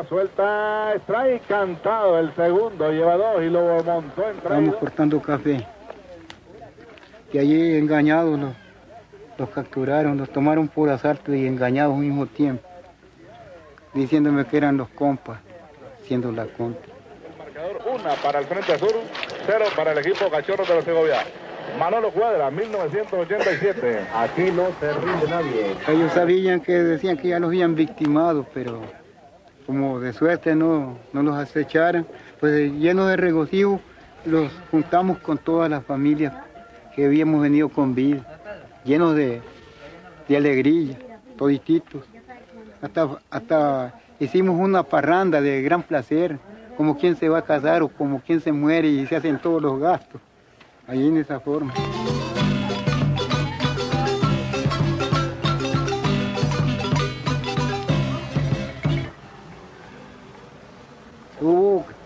Bola suelta, strike cantado, el segundo, lleva dos y lo montó en traído. Estamos cortando café. Y allí engañados los capturaron, los tomaron por asalto y engañados al mismo tiempo, diciéndome que eran los compas, siendo la contra. Marcador 1 para el Frente Sur, 0 para el equipo Cachorros de la Segovia. Manolo Cuadra, 1987. Aquí no se rinde nadie. Ellos sabían que decían que ya los habían victimado, pero como de suerte no los acecharan, pues llenos de regocijo los juntamos con todas las familias que habíamos venido con vida, llenos de alegría, todititos. Hasta hicimos una parranda de gran placer, como quien se va a casar o como quien se muere y se hacen todos los gastos, ahí en esa forma.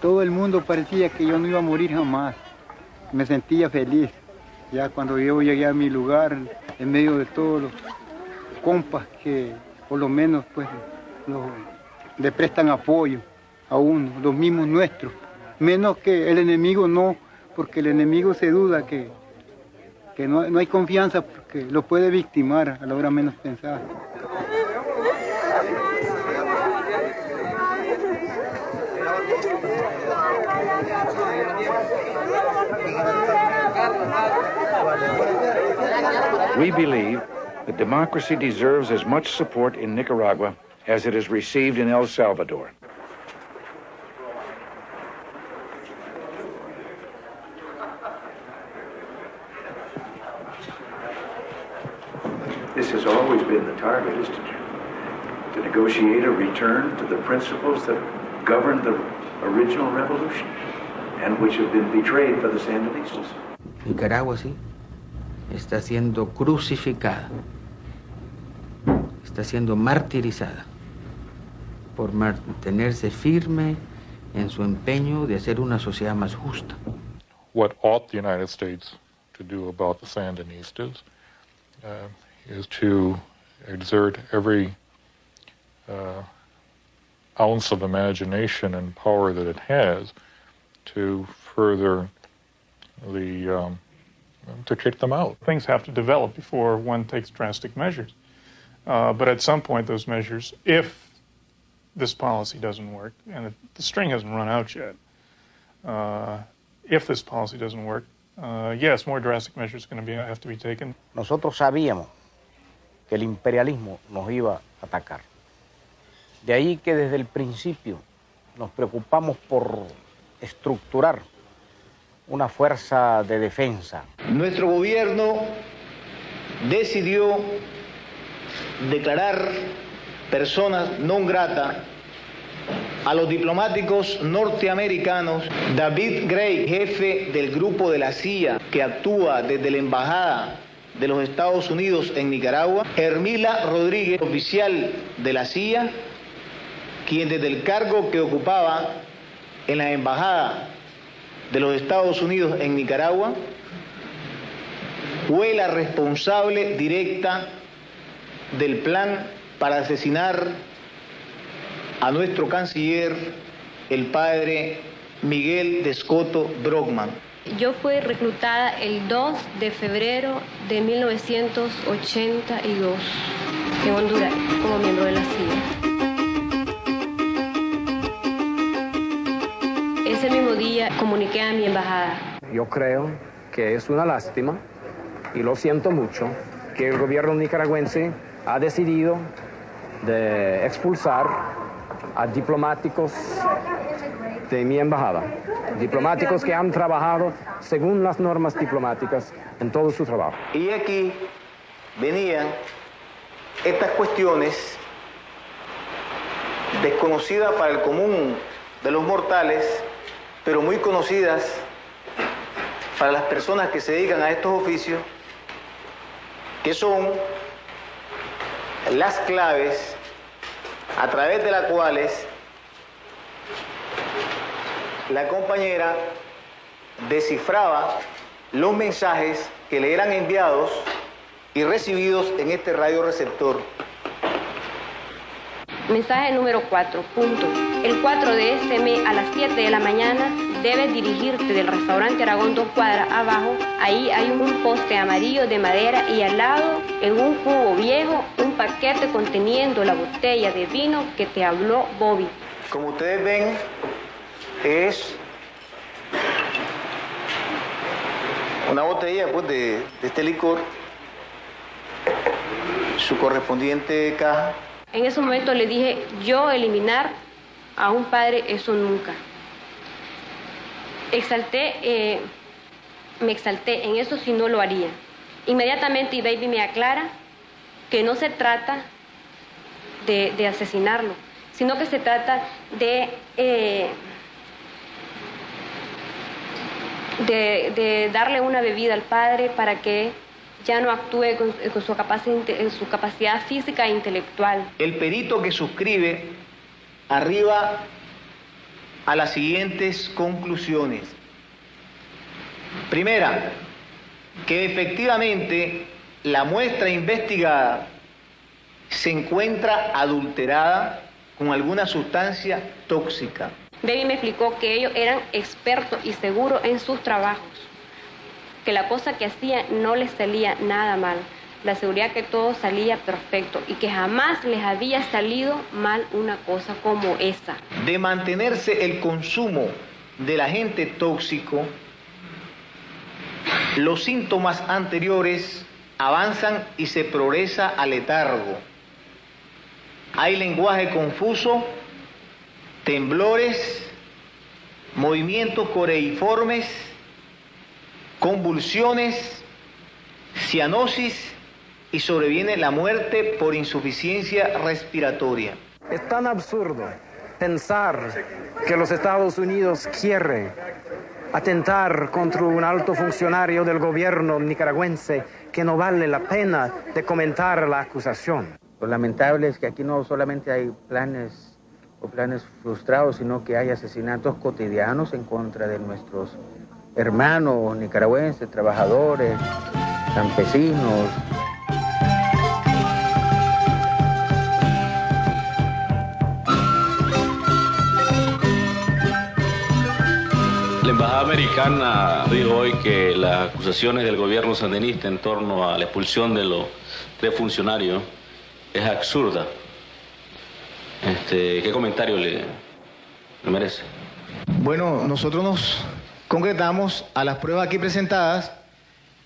Todo el mundo parecía que yo no iba a morir jamás. Me sentía feliz. Ya cuando yo llegué a mi lugar, en medio de todos los compas que por lo menos pues le prestan apoyo a uno, los mismos nuestros. Menos que el enemigo no, porque el enemigo se duda que no hay confianza porque lo puede victimar a la hora menos pensada. We believe that democracy deserves as much support in Nicaragua as it has received in El Salvador. This has always been the target, is to negotiate a return to the principles that governed the original revolution and which have been betrayed by the Sandinistas. Nicaragua, sí, está siendo crucificada, está siendo martirizada por mantenerse firme en su empeño de hacer una sociedad más justa. What ought the United States to do about the Sandinistas is to exert every ounce of imagination and power that it has to further to kick them out. Things have to develop before one takes drastic measures. But at some point, those measures, if this policy doesn't work, and the string hasn't run out yet, if this policy doesn't work, yes, more drastic measures are going to have to be taken. Nosotros sabíamos que el imperialismo nos iba a atacar. De ahí que desde el principio nos preocupamos por estructurar una fuerza de defensa. Nuestro gobierno decidió declarar personas non grata a los diplomáticos norteamericanos David Gray, jefe del grupo de la CIA que actúa desde la Embajada de los Estados Unidos en Nicaragua, Hermila Rodríguez, oficial de la CIA, quien desde el cargo que ocupaba en la Embajada de los Estados Unidos en Nicaragua, fue la responsable directa del plan para asesinar a nuestro canciller, el padre Miguel de Escoto Brockman. Yo fui reclutada el 2 de febrero de 1982 en Honduras como miembro de la CIA. Ese mismo día comuniqué a mi embajada. Yo creo que es una lástima, y lo siento mucho, que el gobierno nicaragüense ha decidido de expulsar a diplomáticos de mi embajada, diplomáticos que han trabajado según las normas diplomáticas en todo su trabajo. Y aquí venían estas cuestiones desconocidas para el común de los mortales, pero muy conocidas para las personas que se dedican a estos oficios, que son las claves a través de las cuales la compañera descifraba los mensajes que le eran enviados y recibidos en este radioreceptor. Mensaje número 4, punto. El 4 de este mes a las 7 de la mañana debes dirigirte del restaurante Aragón 2 cuadras abajo. Ahí hay un poste amarillo de madera y al lado, en un cubo viejo, un paquete conteniendo la botella de vino que te habló Bobby. Como ustedes ven, es una botella pues, de este licor, su correspondiente caja. En ese momento le dije, yo eliminar a un padre, eso nunca. Me exalté, en eso sí no lo haría. Inmediatamente Baby me aclara que no se trata de asesinarlo, sino que se trata de darle una bebida al padre para que ya no actúe con su capacidad física e intelectual. El perito que suscribe arriba a las siguientes conclusiones. Primera, que efectivamente la muestra investigada se encuentra adulterada con alguna sustancia tóxica. Baby me explicó que ellos eran expertos y seguros en sus trabajos, que la cosa que hacían no les salía nada mal, la seguridad que todo salía perfecto y que jamás les había salido mal una cosa como esa. De mantenerse el consumo del agente tóxico, los síntomas anteriores avanzan y se progresa al letargo. Hay lenguaje confuso, temblores, movimientos coreiformes, convulsiones, cianosis y sobreviene la muerte por insuficiencia respiratoria. Es tan absurdo pensar que los Estados Unidos quieren atentar contra un alto funcionario del gobierno nicaragüense que no vale la pena de comentar la acusación. Lo lamentable es que aquí no solamente hay planes frustrados, sino que hay asesinatos cotidianos en contra de nuestros hermanos nicaragüenses, trabajadores, campesinos. La embajada americana dijo hoy que las acusaciones del gobierno sandinista en torno a la expulsión de los 3 funcionarios es absurda. ¿Qué comentario le merece? Bueno, nosotros nos concretamos a las pruebas aquí presentadas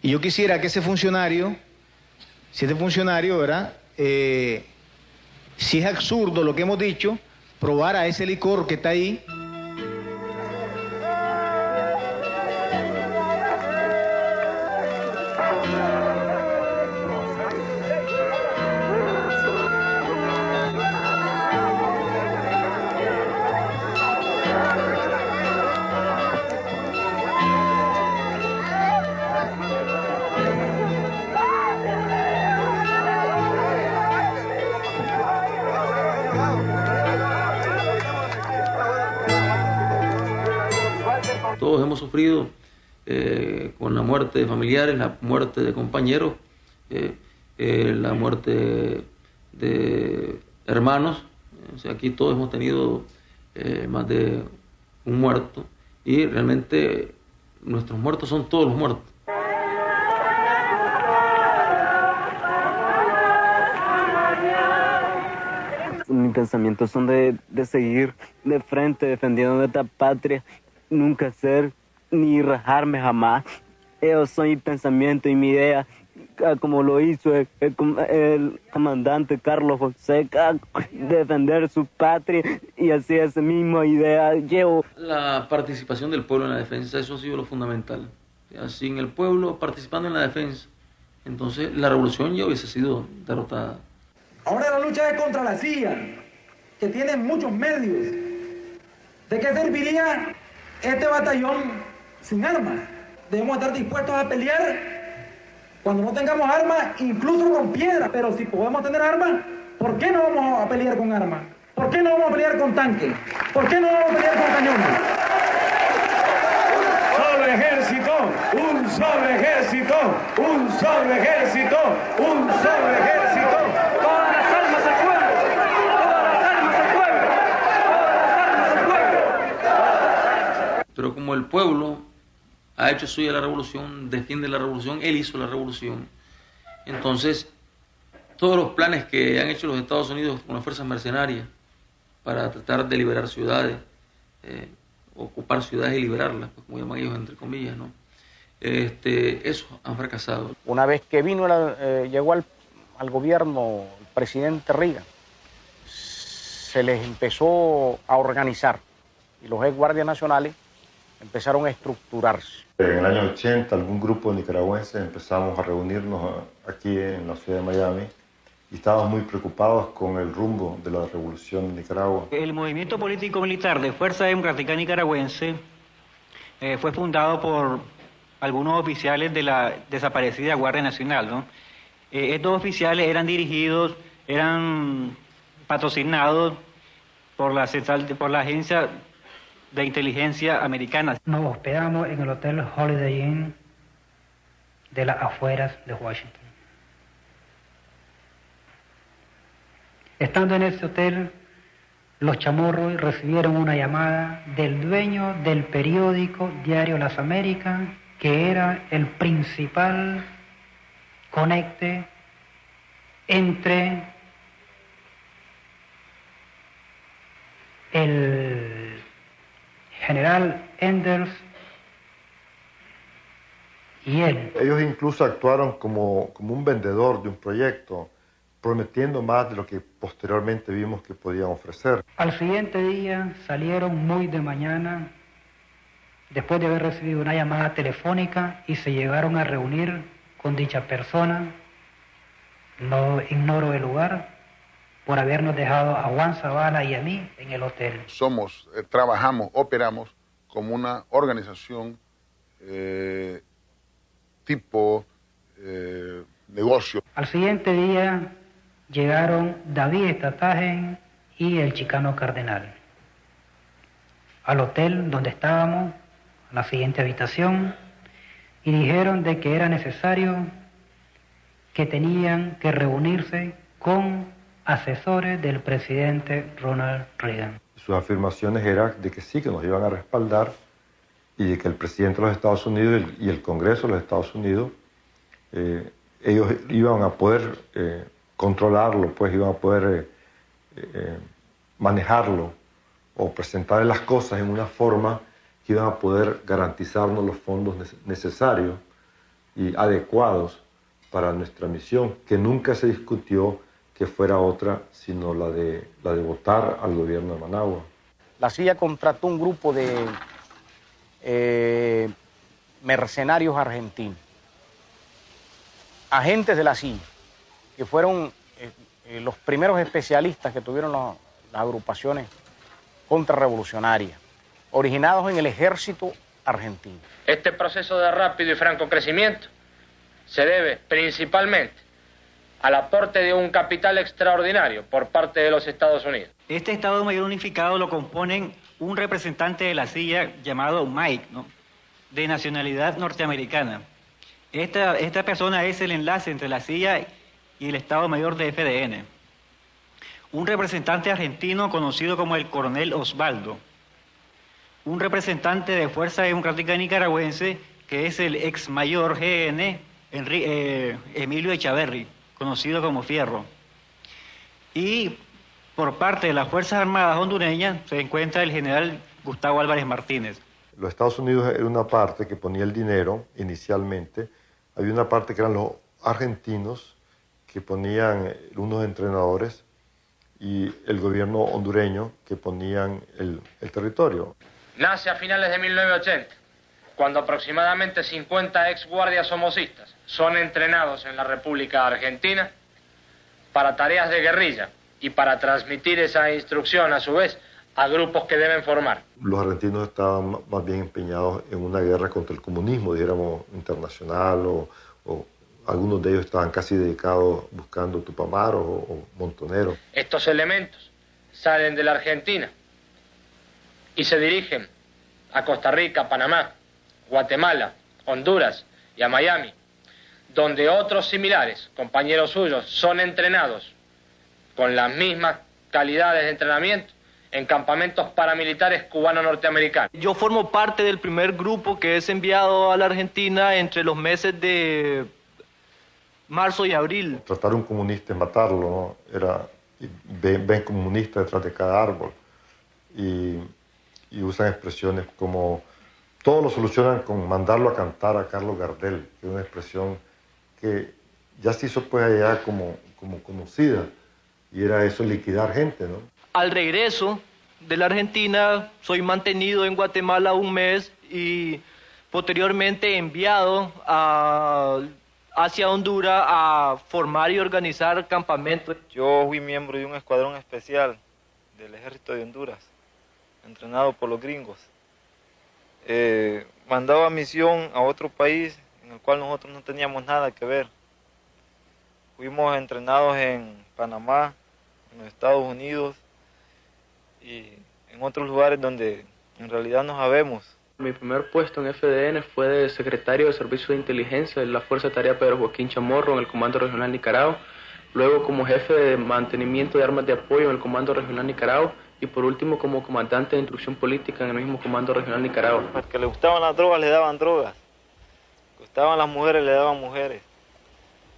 y yo quisiera que ese funcionario, ¿verdad? Si es absurdo lo que hemos dicho, probara ese licor que está ahí. Todos hemos sufrido con la muerte de familiares, la muerte de compañeros, la muerte de hermanos. O sea, aquí todos hemos tenido más de un muerto y realmente nuestros muertos son todos los muertos. Mis pensamientos son de seguir de frente defendiendo nuestra patria, nunca ser ni rajarme jamás. Esos son mis pensamientos y mi idea, como lo hizo el comandante Carlos Fonseca, defender su patria, y así esa misma idea llevo. La participación del pueblo en la defensa, eso ha sido lo fundamental. Sin el pueblo participando en la defensa, entonces la revolución ya hubiese sido derrotada. Ahora la lucha es contra la CIA, que tiene muchos medios. ¿De qué serviría este batallón sin armas? Debemos estar dispuestos a pelear cuando no tengamos armas, incluso con piedras. Pero si podemos tener armas, ¿por qué no vamos a pelear con armas? ¿Por qué no vamos a pelear con tanques? ¿Por qué no vamos a pelear con cañones? ¡Solo ejército! ¡Un solo ejército! ¡Un solo ejército! ¡Un solo ejército! ¡Todas las armas al pueblo! ¡Todas las armas al pueblo! ¡Todas las armas pero como el pueblo ha hecho suya la revolución, defiende la revolución, él hizo la revolución. Entonces, todos los planes que han hecho los Estados Unidos con las fuerzas mercenarias para tratar de liberar ciudades, ocupar ciudades y liberarlas, pues, como llaman ellos entre comillas, ¿no? Esos han fracasado. Una vez que llegó al gobierno el presidente Reagan, se les empezó a organizar y los ex guardias nacionales empezaron a estructurarse. En el año 80, algún grupo de nicaragüenses empezamos a reunirnos aquí en la ciudad de Miami y estábamos muy preocupados con el rumbo de la revolución de Nicaragua. El movimiento político-militar de Fuerza Democrática Nicaragüense fue fundado por algunos oficiales de la desaparecida Guardia Nacional, ¿no? Estos oficiales eran patrocinados por la agencia de inteligencia americana. Nos hospedamos en el Hotel Holiday Inn de las afueras de Washington. Estando en ese hotel, los chamorros recibieron una llamada del dueño del periódico Diario Las Américas, que era el principal conecte entre el general Enders y él. Ellos incluso actuaron como un vendedor de un proyecto, prometiendo más de lo que posteriormente vimos que podían ofrecer. Al siguiente día salieron muy de mañana, después de haber recibido una llamada telefónica, y se llegaron a reunir con dicha persona. No ignoro el lugar, por habernos dejado a Juan Zavala y a mí en el hotel. Trabajamos, operamos como una organización tipo negocio. Al siguiente día llegaron David Statagen y el Chicano Cardenal al hotel donde estábamos, a la siguiente habitación, y dijeron de que era necesario que tenían que reunirse con asesores del presidente Ronald Reagan. Sus afirmaciones eran de que sí, que nos iban a respaldar y de que el presidente de los Estados Unidos y el Congreso de los Estados Unidos, ellos iban a poder controlarlo, pues iban a poder manejarlo o presentar las cosas en una forma que iban a poder garantizarnos los fondos necesarios y adecuados para nuestra misión, que nunca se discutió que fuera otra, sino la de votar al gobierno de Managua. La CIA contrató un grupo de mercenarios argentinos, agentes de la CIA, que fueron los primeros especialistas que tuvieron las agrupaciones contrarrevolucionarias, originados en el ejército argentino. Este proceso de rápido y franco crecimiento se debe principalmente al aporte de un capital extraordinario por parte de los Estados Unidos. Este Estado Mayor Unificado lo componen un representante de la CIA llamado Mike, ¿no?, de nacionalidad norteamericana. Esta persona es el enlace entre la CIA y el Estado Mayor de FDN. Un representante argentino conocido como el coronel Osvaldo. Un representante de Fuerza Democrática Nicaragüense, que es el ex mayor GN Emilio Echaverri, conocido como Fierro. Y por parte de las Fuerzas Armadas hondureñas se encuentra el general Gustavo Álvarez Martínez. Los Estados Unidos era una parte que ponía el dinero inicialmente, había una parte que eran los argentinos que ponían unos entrenadores y el gobierno hondureño que ponían el territorio. Nace a finales de 1980, cuando aproximadamente 50 ex guardias somocistas son entrenados en la República Argentina para tareas de guerrilla y para transmitir esa instrucción a su vez a grupos que deben formar. Los argentinos estaban más bien empeñados en una guerra contra el comunismo, dijéramos, internacional, o algunos de ellos estaban casi dedicados buscando tupamaros o montoneros. Estos elementos salen de la Argentina y se dirigen a Costa Rica, Panamá, Guatemala, Honduras y a Miami, donde otros similares, compañeros suyos, son entrenados con las mismas calidades de entrenamiento en campamentos paramilitares cubano-norteamericanos. Yo formo parte del primer grupo que es enviado a la Argentina entre los meses de marzo y abril. Tratar a un comunista y matarlo, ¿no? Ven comunista detrás de cada árbol y usan expresiones como todo lo solucionan con mandarlo a cantar a Carlos Gardel, que es una expresión que ya se hizo pues allá como conocida, y era eso, liquidar gente, ¿no? Al regreso de la Argentina soy mantenido en Guatemala un mes y posteriormente enviado hacia Honduras a formar y organizar campamentos. Yo fui miembro de un escuadrón especial del ejército de Honduras, entrenado por los gringos. Mandaba misión a otro país en el cual nosotros no teníamos nada que ver. Fuimos entrenados en Panamá, en los Estados Unidos y en otros lugares donde en realidad no sabemos. Mi primer puesto en FDN fue de secretario de Servicio de Inteligencia de la Fuerza de Tarea Pedro Joaquín Chamorro en el Comando Regional Nicaragua, luego como jefe de mantenimiento de armas de apoyo en el Comando Regional Nicaragua y por último como comandante de instrucción política en el mismo Comando Regional Nicaragua. Al que le gustaban las drogas le daban drogas, le gustaban las mujeres le daban mujeres,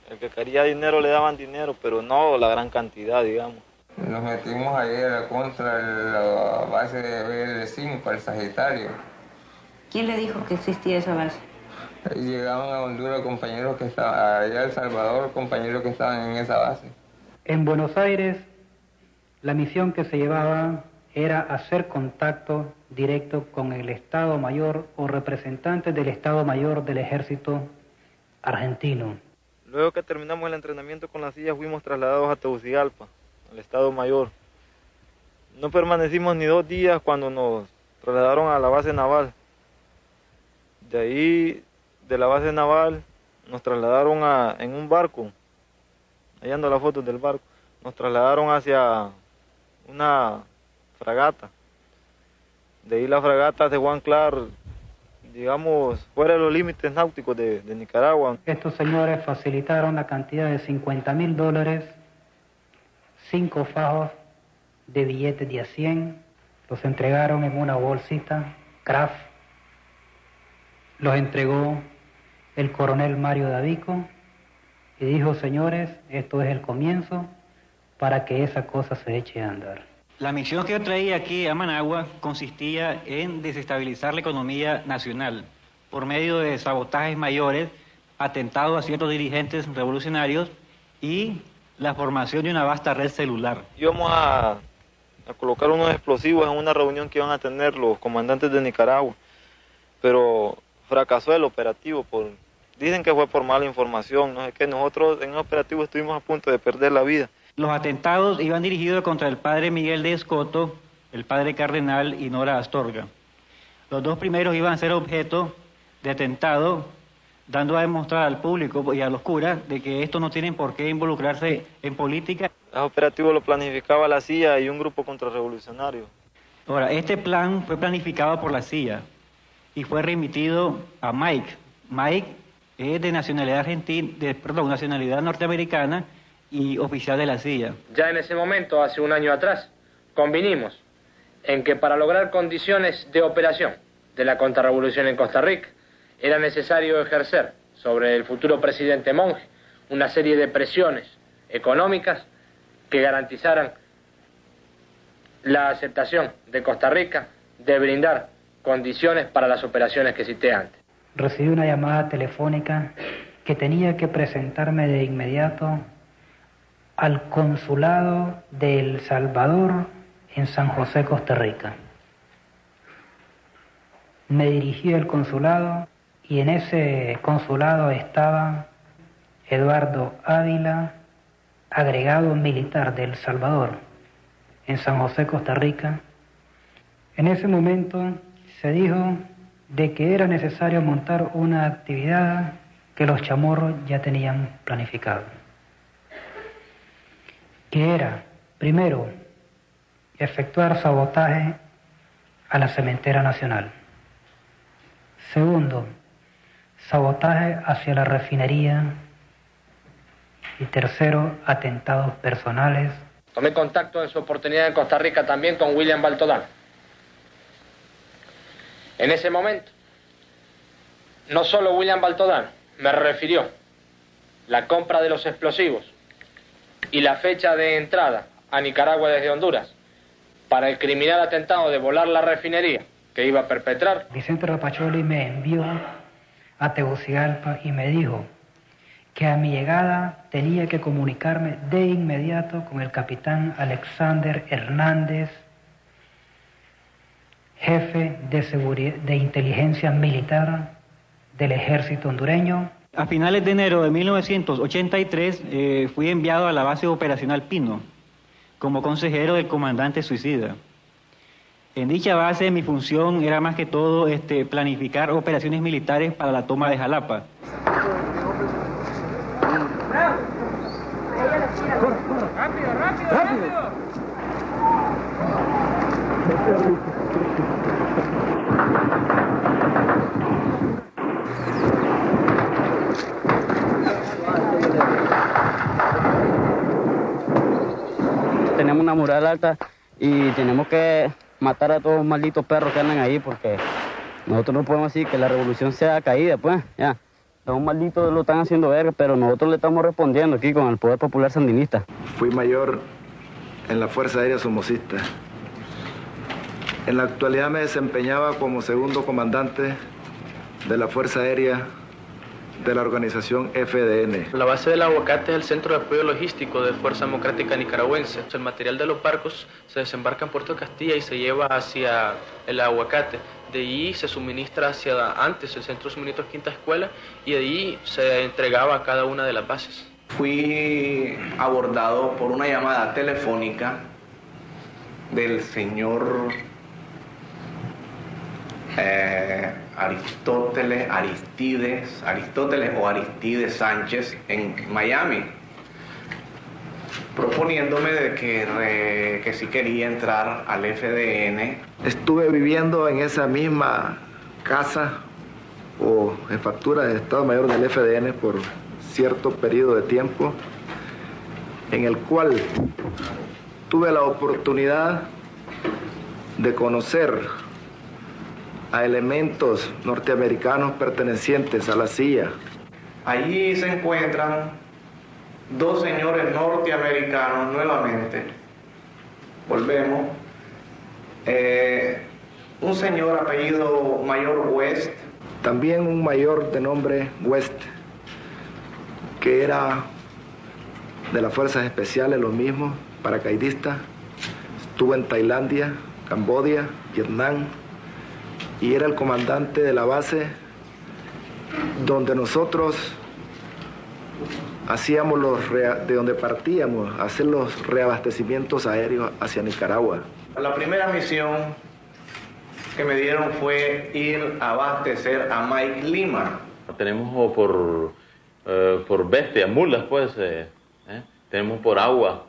el que quería dinero le daban dinero, pero no la gran cantidad, digamos. Nos metimos ayer contra la base de BL5, el Sagitario. ¿Quién le dijo que existía esa base? Llegaban a Honduras compañeros que estaban allá, El Salvador, compañeros que estaban en esa base. En Buenos Aires, la misión que se llevaba era hacer contacto directo con el Estado Mayor o representantes del Estado Mayor del Ejército Argentino. Luego que terminamos el entrenamiento con la silla, fuimos trasladados a Tegucigalpa, al Estado Mayor. No permanecimos ni 2 días cuando nos trasladaron a la base naval. De ahí, de la base naval, nos trasladaron en un barco. Ahí ando las fotos del barco. Nos trasladaron hacia una fragata. De ahí la fragata de Juan Clar, digamos, fuera de los límites náuticos de Nicaragua. Estos señores facilitaron la cantidad de $50.000, 5 fajos de billetes de $100, los entregaron en una bolsita, Kraft, los entregó el coronel Mario Davico y dijo, señores, esto es el comienzo para que esa cosa se eche a andar. La misión que yo traía aquí a Managua consistía en desestabilizar la economía nacional por medio de sabotajes mayores, atentados a ciertos dirigentes revolucionarios y la formación de una vasta red celular. Íbamos a colocar unos explosivos en una reunión que iban a tener los comandantes de Nicaragua, pero fracasó el operativo. Dicen que fue por mala información, no sé qué. Nosotros en el operativo estuvimos a punto de perder la vida. Los atentados iban dirigidos contra el padre Miguel de Escoto, el padre cardenal y Nora Astorga. Los 2 primeros iban a ser objeto de atentado, dando a demostrar al público y a los curas de que estos no tienen por qué involucrarse en política. El operativo lo planificaba la CIA y un grupo contrarrevolucionario. Ahora, este plan fue planificado por la CIA y fue remitido a Mike. Mike es de nacionalidad nacionalidad norteamericana y oficial de la CIA. Ya en ese momento, hace un año atrás, convinimos en que para lograr condiciones de operación de la contrarrevolución en Costa Rica, era necesario ejercer sobre el futuro presidente Monge una serie de presiones económicas que garantizaran la aceptación de Costa Rica de brindar condiciones para las operaciones que cité antes. Recibí una llamada telefónica que tenía que presentarme de inmediato al consulado de El Salvador en San José, Costa Rica. Me dirigí al consulado y en ese consulado estaba Eduardo Ávila, agregado militar de El Salvador en San José, Costa Rica. En ese momento se dijo de que era necesario montar una actividad que los chamorros ya tenían planificado, que era, primero, efectuar sabotaje a la Cementera Nacional. Segundo, sabotaje hacia la refinería. Y tercero, atentados personales Tomé contacto en su oportunidad en Costa Rica también con William Baltodano. En ese momento, no solo William Baltodano me refirió la compra de los explosivos y la fecha de entrada a Nicaragua desde Honduras para el criminal atentado de volar la refinería que iba a perpetrar. Vicente Rapacholi me envió a Tegucigalpa y me dijo que a mi llegada tenía que comunicarme de inmediato con el capitán Alexander Hernández, jefe de inteligencia militar del ejército hondureño. A finales de enero de 1983 fui enviado a la base operacional Pino como consejero del comandante suicida. En dicha base mi función era más que todo planificar operaciones militares para la toma de Jalapa. ¡Rápido, rápido, rápido! Tenemos una mural alta y tenemos que matar a todos los malditos perros que andan ahí, porque nosotros no podemos decir que la revolución sea caída, pues, ya. Los malditos lo están haciendo verga, pero nosotros le estamos respondiendo aquí con el Poder Popular Sandinista. Fui mayor en la Fuerza Aérea Somocista. En la actualidad me desempeñaba como segundo comandante de la Fuerza Aérea de la organización FDN. La base del Aguacate es el centro de apoyo logístico de Fuerza Democrática Nicaragüense. El material de los barcos se desembarca en Puerto Castilla y se lleva hacia el Aguacate. De allí se suministra hacia antes el centro de suministros Quinta Escuela y de allí se entregaba a cada una de las bases. Fui abordado por una llamada telefónica del señor Aristóteles Sánchez en Miami, proponiéndome de que si quería entrar al FDN. Estuve viviendo en esa misma casa o jefatura de Estado Mayor del FDN por cierto periodo de tiempo, en el cual tuve la oportunidad de conocer a elementos norteamericanos pertenecientes a la CIA. Allí se encuentran dos señores norteamericanos nuevamente. Volvemos. Un señor apellido Mayor West. También un mayor de nombre West, que era de las Fuerzas Especiales, lo mismo, paracaidista. Estuvo en Tailandia, Camboya, Vietnam, y era el comandante de la base donde nosotros hacíamos de donde partíamos a hacer los reabastecimientos aéreos hacia Nicaragua. La primera misión que me dieron fue ir a abastecer a Mike Lima. Tenemos por bestias, mulas, pues, tenemos por agua.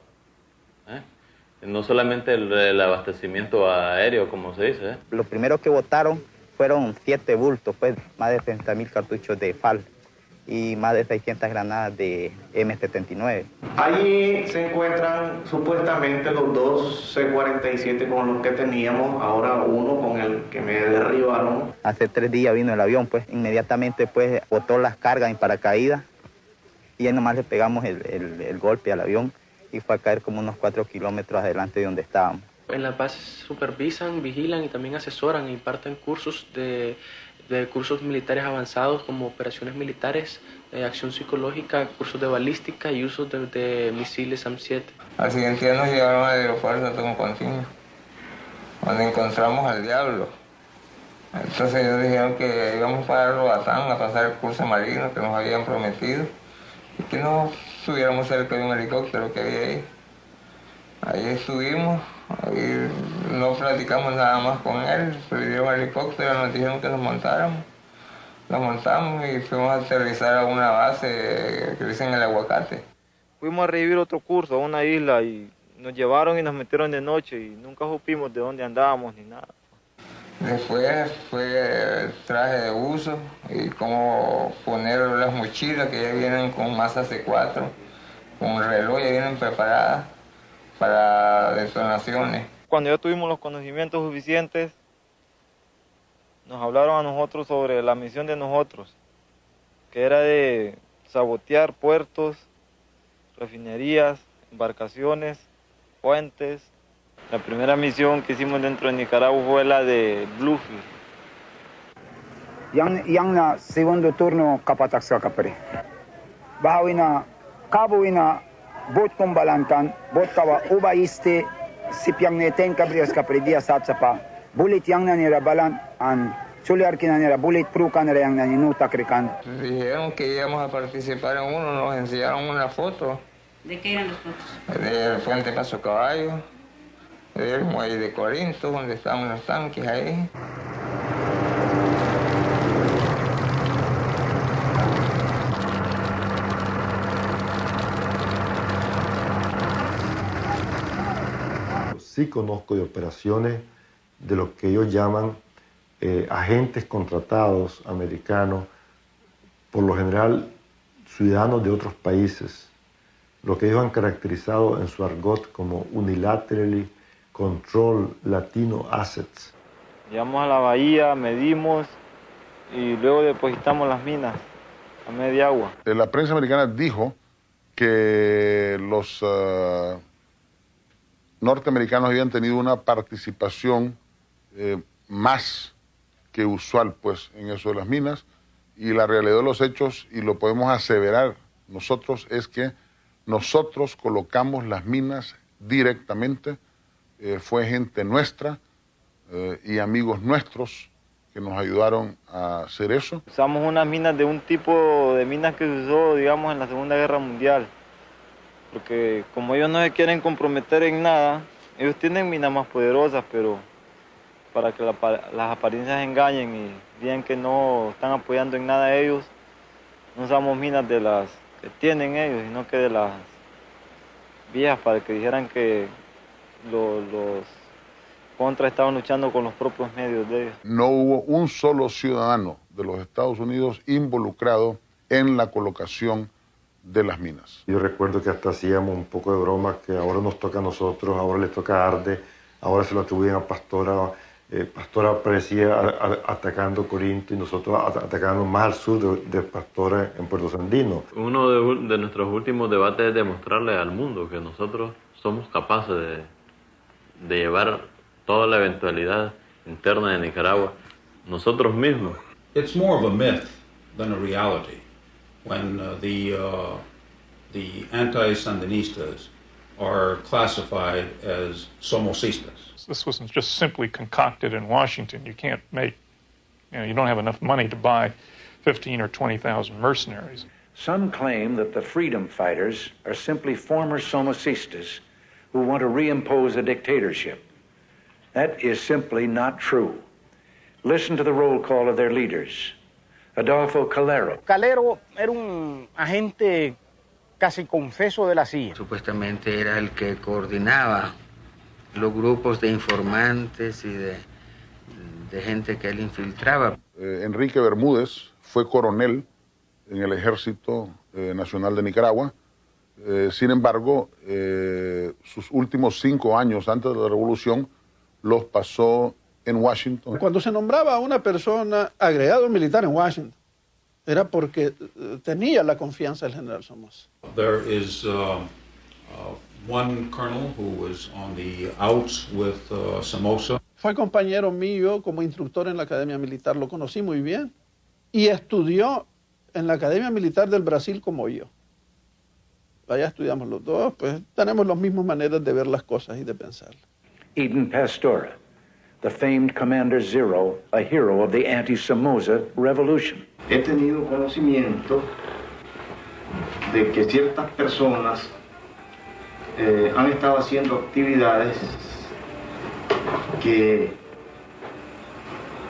No solamente el abastecimiento aéreo, como se dice. Los primeros que votaron fueron 7 bultos, pues, más de 30.000 cartuchos de FAL y más de 600 granadas de M79. Allí se encuentran supuestamente los dos C-47 con los que teníamos, ahora uno con el que me derribaron. Hace 3 días vino el avión, pues, inmediatamente pues botó las cargas en paracaídas y ahí nomás le pegamos el golpe al avión y fue a caer como unos 4 kilómetros adelante de donde estábamos. En las bases supervisan, vigilan y también asesoran e imparten cursos de cursos militares avanzados como operaciones militares, acción psicológica, cursos de balística y usos de misiles SAM-7. Al siguiente día nos llevaron al aeropuerto de Tomocontiño, donde encontramos al diablo. Entonces ellos dijeron que íbamos para Roatán a pasar el curso marino que nos habían prometido y que nos subiéramos cerca de un helicóptero que había ahí. Ahí estuvimos, ahí no platicamos nada más con él, subieron el helicóptero, nos dijeron que nos montáramos. Nos montamos y fuimos a aterrizar a una base que dicen el Aguacate. Fuimos a revivir otro curso a una isla y nos llevaron y nos metieron de noche y nunca supimos de dónde andábamos ni nada. Después fue el traje de uso y cómo poner las mochilas que ya vienen con masa C4, con el reloj ya vienen preparadas. para detonaciones. Cuando ya tuvimos los conocimientos suficientes, nos hablaron a nosotros sobre la misión de nosotros, que era de sabotear puertos, refinerías, embarcaciones, puentes. La primera misión que hicimos dentro de Nicaragua fue la de Bluefield. Yang na segundo turno kapatak sa kapre. Bahawina kabuina bot kumbalantan, bot kawa ubaiste sipiang neten kabrias kapre dia satsapa. Bulit yang na nirabalan an suliar kinanera bulit prukan yang na ninuta krikan. Dijeron que íbamos a participar en uno, nos enseñaron una foto. ¿De qué eran las fotos? Del Fuente Paso Caballo, del muelle de Corinto, donde estaban los tanques ahí. Sí conozco de operaciones de lo que ellos llaman agentes contratados americanos, por lo general ciudadanos de otros países, lo que ellos han caracterizado en su argot como Unilaterally Control Latino Assets. Llegamos a la bahía, medimos y luego depositamos las minas a media agua. La prensa americana dijo que los norteamericanos habían tenido una participación más que usual pues, en eso de las minas, y la realidad de los hechos, y lo podemos aseverar nosotros, es que nosotros colocamos las minas directamente, fue gente nuestra y amigos nuestros que nos ayudaron a hacer eso. Usamos unas minas de un tipo de minas que se usó, digamos, en la Segunda Guerra Mundial, porque como ellos no se quieren comprometer en nada, ellos tienen minas más poderosas, pero para que las apariencias engañen y digan que no están apoyando en nada a ellos, no usamos minas de las que tienen ellos, sino que de las viejas, para que dijeran que los contras estaban luchando con los propios medios de ellos. No hubo un solo ciudadano de los Estados Unidos involucrado en la colocación de las minas. Yo recuerdo que hasta hacíamos un poco de broma, que ahora nos toca a nosotros, ahora les toca a Arde, ahora se lo atribuyen a Pastora. Pastora aparecía atacando Corinto y nosotros atacando más al sur de Pastora en Puerto Sandino. Uno de nuestros últimos debates es demostrarle al mundo que nosotros somos capaces de llevar toda la eventualidad interna de Nicaragua nosotros mismos. It's more of a myth than a reality when the anti-Sandinistas are classified as somocistas. This wasn't just simply concocted in Washington. You can't make, you don't have enough money to buy 15 or 20,000 mercenaries. Some claim that the freedom fighters are simply former somocistas who want to reimpose a dictatorship. That is simply not true. Listen to the roll call of their leaders. Adolfo Calero. Calero era un agente casi confeso de la CIA. Supuestamente era el que coordinaba los grupos de informantes y de gente que él infiltraba. Enrique Bermúdez fue coronel en el Ejército Nacional de Nicaragua. Sin embargo, sus últimos 5 años antes de la revolución los pasó en Washington. Cuando se nombraba a una persona agregado militar en Washington, era porque tenía la confianza del general Somoza. There is one colonel who was on the outs with Somoza. Fue compañero mío como instructor en la Academia Militar, lo conocí muy bien, y estudió en la Academia Militar del Brasil como yo. Allá estudiamos los dos, pues tenemos las mismas maneras de ver las cosas y de pensar. Eden Pastora, the famed Commander Zero, a hero of the anti-Somoza revolution. He tenido conocimiento de que ciertas personas han estado haciendo actividades que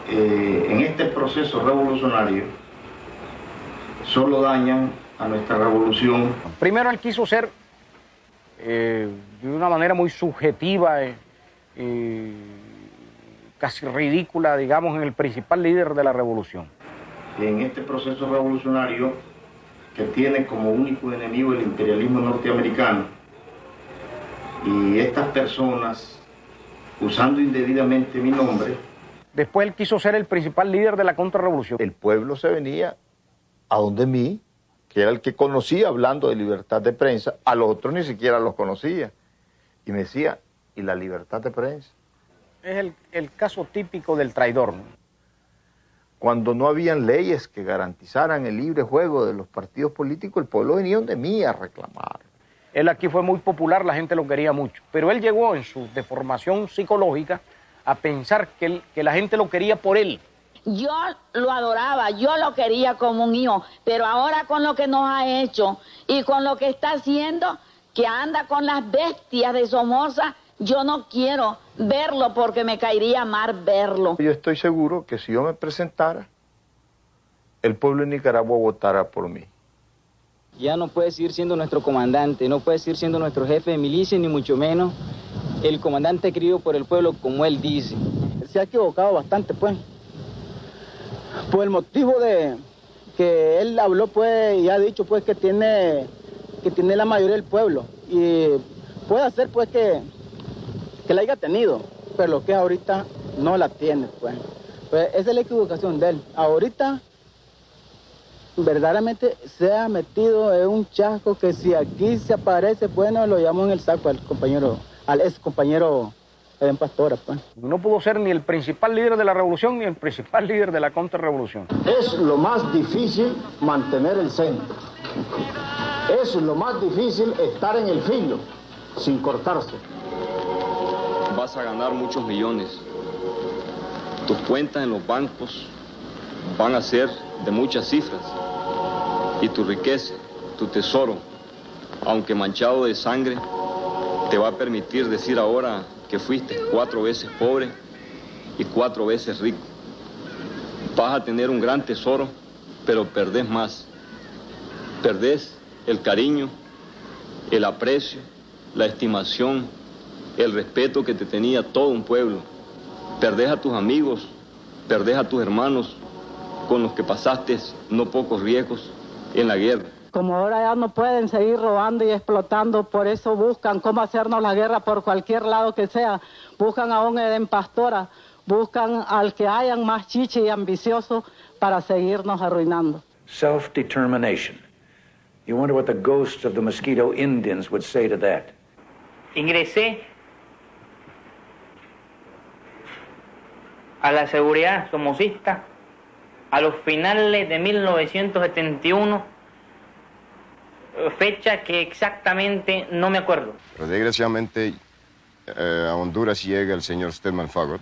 en este proceso revolucionario solo dañan a nuestra revolución. Primero él quiso ser de una manera muy subjetiva, casi ridícula, digamos, en el principal líder de la revolución. En este proceso revolucionario que tiene como único enemigo el imperialismo norteamericano, Y estas personas, usando indebidamente mi nombre... Después él quiso ser el principal líder de la contrarrevolución. El pueblo se venía a donde mí, que era el que conocía hablando de libertad de prensa, a los otros ni siquiera los conocía. Y me decía, ¿y la libertad de prensa? Es el caso típico del traidor, ¿no? Cuando no habían leyes que garantizaran el libre juego de los partidos políticos, el pueblo venía donde mí a reclamar. Él aquí fue muy popular, la gente lo quería mucho, pero él llegó en su deformación psicológica a pensar que la gente lo quería por él. Yo lo adoraba, yo lo quería como un hijo, pero ahora con lo que nos ha hecho y con lo que está haciendo, que anda con las bestias de Somoza, yo no quiero verlo porque me caería mal verlo. Yo estoy seguro que si yo me presentara, el pueblo de Nicaragua votara por mí. Ya no puede seguir siendo nuestro comandante, no puede seguir siendo nuestro jefe de milicia, ni mucho menos el comandante querido por el pueblo, como él dice. Él se ha equivocado bastante, pues. Por el motivo de que él habló, pues, y ha dicho, pues, que tiene la mayoría del pueblo. Y puede hacer, pues, que la haya tenido, pero lo que ahorita no la tiene, pues. Pues esa es la equivocación de él. Ahorita, verdaderamente, se ha metido en un chasco que si aquí se aparece, bueno, lo llamo en el saco al ex compañero Edén Pastora, pues. No pudo ser ni el principal líder de la revolución ni el principal líder de la contrarrevolución. Es lo más difícil mantener el centro. Es lo más difícil estar en el filo, sin cortarse. Vas a ganar muchos millones. Tus cuentas en los bancos van a ser de muchas cifras. Y tu riqueza, tu tesoro, aunque manchado de sangre, te va a permitir decir ahora que fuiste 4 veces pobre y 4 veces rico. Vas a tener un gran tesoro, pero perdés más. Perdés el cariño, el aprecio, la estimación, el respeto que te tenía todo un pueblo. Perdés a tus amigos, perdés a tus hermanos, con los que pasaste no pocos riesgos en la guerra. Como ahora ya no pueden seguir robando y explotando, por eso buscan cómo hacernos la guerra por cualquier lado que sea. Buscan a un Edén Pastora, buscan al que hayan más chiche y ambicioso para seguirnos arruinando. Self-determination. You wonder what the ghosts of the Mosquito Indians would say to that. Ingresé a la seguridad somocista a los finales de 1971, fecha que exactamente no me acuerdo. Pero desgraciadamente a Honduras llega el señor Stedman Fagot,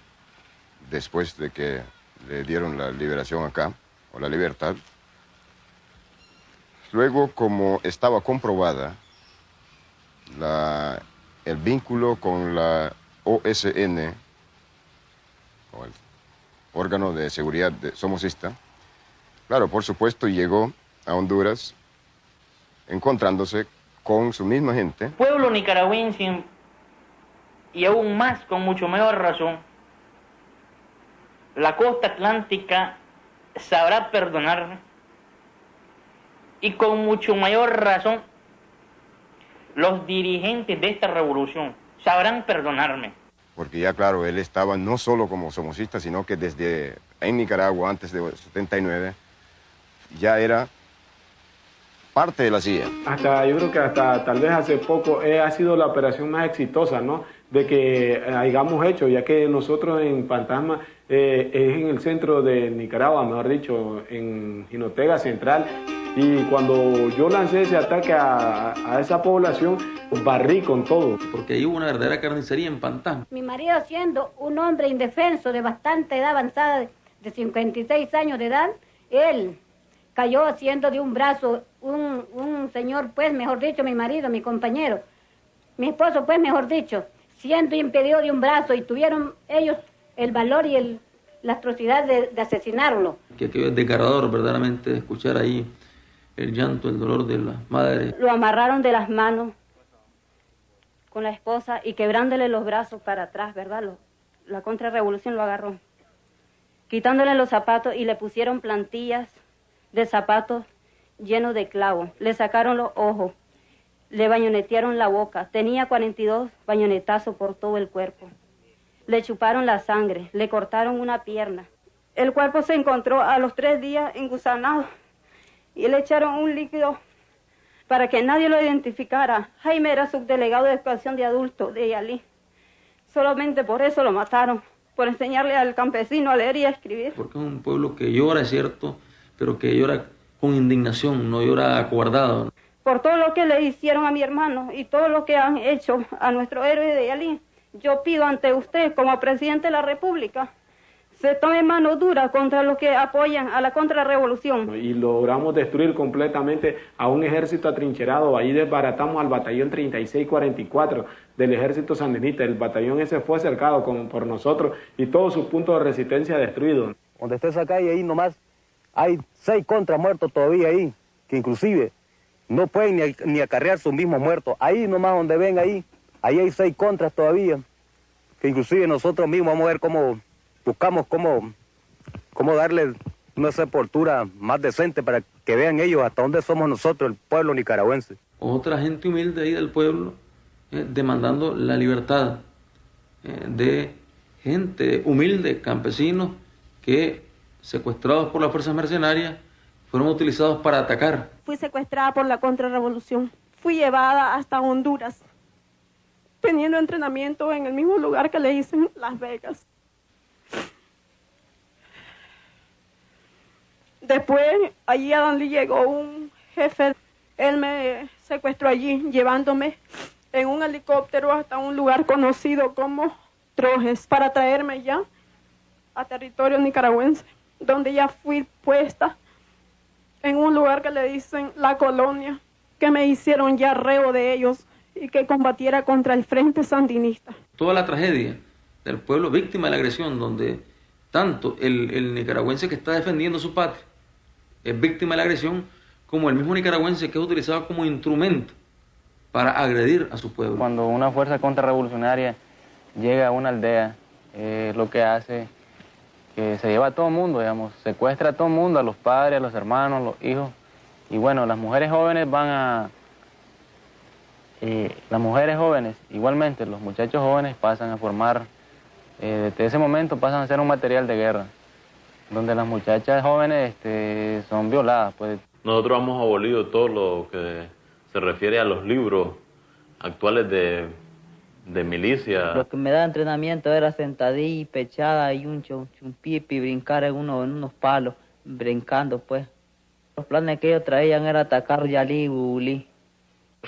después de que le dieron la liberación acá, o la libertad. Luego, como estaba comprobada el vínculo con la OSN, o el órgano de seguridad somocista, claro, por supuesto, llegó a Honduras encontrándose con su misma gente. Pueblo nicaragüense, y aún más, con mucho mayor razón, la costa atlántica sabrá perdonarme, y con mucho mayor razón, los dirigentes de esta revolución sabrán perdonarme. Porque ya, claro, él estaba no solo como somocista, sino que desde en Nicaragua, antes de 79, ya era parte de la CIA. Yo creo que hasta tal vez hace poco ha sido la operación más exitosa, ¿no?, de que hayamos hecho, ya que nosotros en Fantasma es en el centro de Nicaragua, mejor dicho, en Jinotega Central, y cuando yo lancé ese ataque a esa población, barrí con todo. Porque ahí hubo una verdadera carnicería en Fantasma. Mi marido, siendo un hombre indefenso de bastante edad avanzada, de 56 años de edad, él cayó haciendo de un brazo un señor, pues, mejor dicho, mi marido, mi compañero, mi esposo, pues, mejor dicho, siendo impedido de un brazo, y tuvieron ellos el valor y la atrocidad de asesinarlo. Que aquello es desgarrador, verdaderamente, escuchar ahí el llanto, el dolor de las madres. Lo amarraron de las manos con la esposa y quebrándole los brazos para atrás, ¿verdad? La contrarrevolución lo agarró, quitándole los zapatos, y le pusieron plantillas de zapatos llenos de clavos. Le sacaron los ojos, Le bañonetearon la boca. Tenía 42 bañonetazos por todo el cuerpo. Le chuparon la sangre, le cortaron una pierna. El cuerpo se encontró a los 3 días engusanado y le echaron un líquido para que nadie lo identificara. Jaime era subdelegado de educación de adultos de Yalí. Solamente por eso lo mataron, por enseñarle al campesino a leer y a escribir. Porque es un pueblo que llora, es cierto, pero que llora con indignación, no llora acobardado. Por todo lo que le hicieron a mi hermano y todo lo que han hecho a nuestro héroe de Yalí, yo pido ante usted, como presidente de la República, se tome mano dura contra los que apoyan a la contrarrevolución. Y logramos destruir completamente a un ejército atrincherado. Ahí desbaratamos al batallón 3644 del ejército sandinista. El batallón ese fue cercado por nosotros y todos sus puntos de resistencia destruidos. Donde está esa calle ahí nomás hay 6 contras muertos todavía ahí, que inclusive no pueden ni acarrear sus mismos muertos. Ahí nomás donde ven ahí hay 6 contras todavía, que inclusive nosotros mismos vamos a ver cómo buscamos cómo darle una sepultura más decente para que vean ellos hasta dónde somos nosotros, el pueblo nicaragüense. Otra gente humilde ahí del pueblo demandando la libertad de gente humilde, campesinos que secuestrados por las fuerzas mercenarias fueron utilizados para atacar. Fui secuestrada por la contrarrevolución. Fui llevada hasta Honduras, teniendo entrenamiento en el mismo lugar que le hice en Las Vegas. Después, allí a donde llegó un jefe, él me secuestró allí, llevándome en un helicóptero hasta un lugar conocido como Trojes, para traerme ya a territorio nicaragüense, donde ya fui puesta en un lugar que le dicen La Colonia, que me hicieron ya reo de ellos y que combatiera contra el Frente Sandinista. Toda la tragedia del pueblo víctima de la agresión, donde tanto el nicaragüense que está defendiendo su patria es víctima de la agresión, como el mismo nicaragüense que es utilizado como instrumento para agredir a su pueblo. Cuando una fuerza contrarrevolucionaria llega a una aldea, lo que hace que se lleva a todo el mundo, digamos, secuestra a todo el mundo, a los padres, a los hermanos, los hijos, y bueno, las mujeres jóvenes igualmente los muchachos jóvenes pasan a formar, desde ese momento pasan a ser un material de guerra, donde las muchachas jóvenes son violadas. Pues. Nosotros hemos abolido todo lo que se refiere a los libros actuales de milicia. Lo que me da entrenamiento era sentadilla, pechada y un chumpipi, brincar en unos palos, brincando pues. Los planes que ellos traían era atacar Yalí y Bubulí.